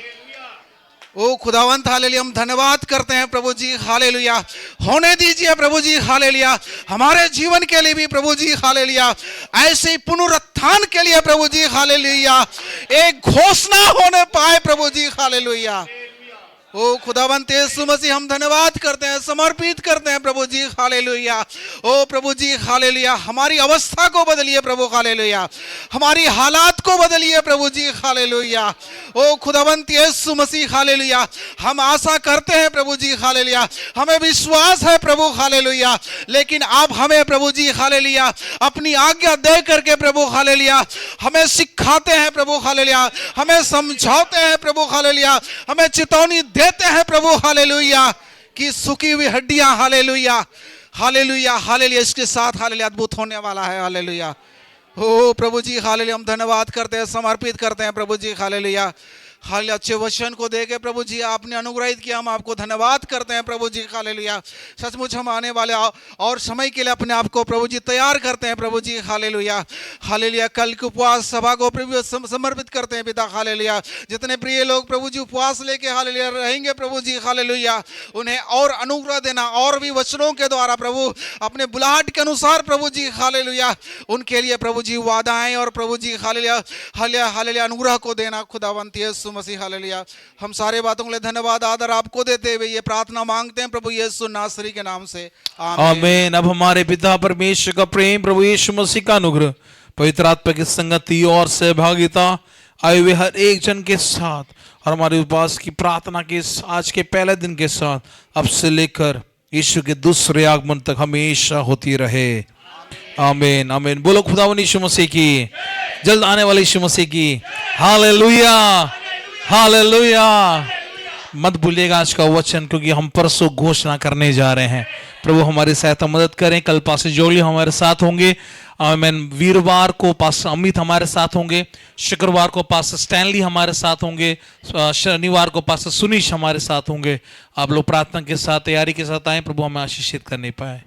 ओ खुदावंत हालेलुया हम धन्यवाद करते हैं प्रभु जी हालेलुया। होने दीजिए प्रभु जी हालेलुया हमारे जीवन के लिए भी प्रभु जी हालेलुया ऐसे पुनरुत्थान के लिए प्रभु जी हालेलुया एक घोषणा होने पाए प्रभु जी हालेलुया। ओ खुदावंत यीशु मसीह हम धन्यवाद करते हैं समर्पित करते हैं प्रभु जी हालेलुया। ओ प्रभु जी हालेलुया हमारी अवस्था को बदलिए प्रभु हालेलुया हमारी हालात को बदलिए प्रभु जी हालेलुया। ओ खुदावंत यीशु मसीह हालेलुया हम आशा करते हैं प्रभु जी हालेलुया हमें विश्वास है प्रभु हालेलुया लेकिन आप हमें प्रभु जी हालेलुया अपनी आज्ञा दे करके प्रभु हालेलुया हमें सिखाते हैं प्रभु हालेलुया हमें समझाते हैं प्रभु हालेलुया हमें चेतावनी देते हैं प्रभु हालेलुया कि सूखी हुई हड्डियां हालेलुया हालेलुया हालेलुया इसके साथ हालेलुया अद्भुत होने वाला है हालेलुया। ओ प्रभु जी हालेलुया हम धन्यवाद करते हैं समर्पित करते हैं प्रभु जी हालेलुया हालेलुया अच्छे वचन को देके प्रभु जी आपने अनुग्रहित किया हम आपको धन्यवाद करते हैं प्रभु जी हालेलुया। सचमुच हम आने वाले और समय के लिए अपने आप को प्रभु जी तैयार करते हैं प्रभु जी हालेलुया हालेलुया कल के उपवास सभा को प्रभु समर्पित करते हैं पिता हालेलुया। जितने प्रिय लोग प्रभु जी उपवास लेके हालेलुया रहेंगे प्रभु जी हालेलुया उन्हें और अनुग्रह देना और भी वचनों के द्वारा प्रभु अपने बुलाहट के अनुसार प्रभु जी हालेलुया उनके लिए प्रभु जी वादाएं और प्रभु जी हालेलुया हालेलुया हालेलुया अनुग्रह को देना खुदावंत यीशु मसीह हालेलुया। हम सारे बातों के लिए धन्यवाद आदर आपको देते हुए ये प्रार्थना मांगते हैं प्रभु यीशु नासरी के नाम से आमीन। अब हमारे पिता परमेश्वर का प्रेम प्रभु यीशु मसीह का अनुग्रह पवित्र आत्मा की संगति और सहभागिता आए हुए हर एक जन के साथ और हमारे उपवास की प्रार्थना के आज के पहले दिन के साथ अब से लेकर यीशु के दूसरे आगमन तक हमेशा होती रहे आमीन आमीन। बोलो खुदावंद यीशु मसीह की जल्द आने वाले यीशु मसीह की हालेलुया हालेलुया। मत भूलिएगा आज का वचन क्योंकि हम परसों घोषणा करने जा रहे हैं। प्रभु हमारी सहायता मदद करें। कल पास्टर जोली हमारे साथ होंगे आमीन। वीरवार को पास्टर अमित हमारे साथ होंगे। शुक्रवार को पास्टर स्टैनली हमारे साथ होंगे। शनिवार को पास्टर सुनीश हमारे साथ होंगे। आप लोग प्रार्थना के साथ तैयारी के साथ आए। प्रभु हमें आशीषित करने पाए।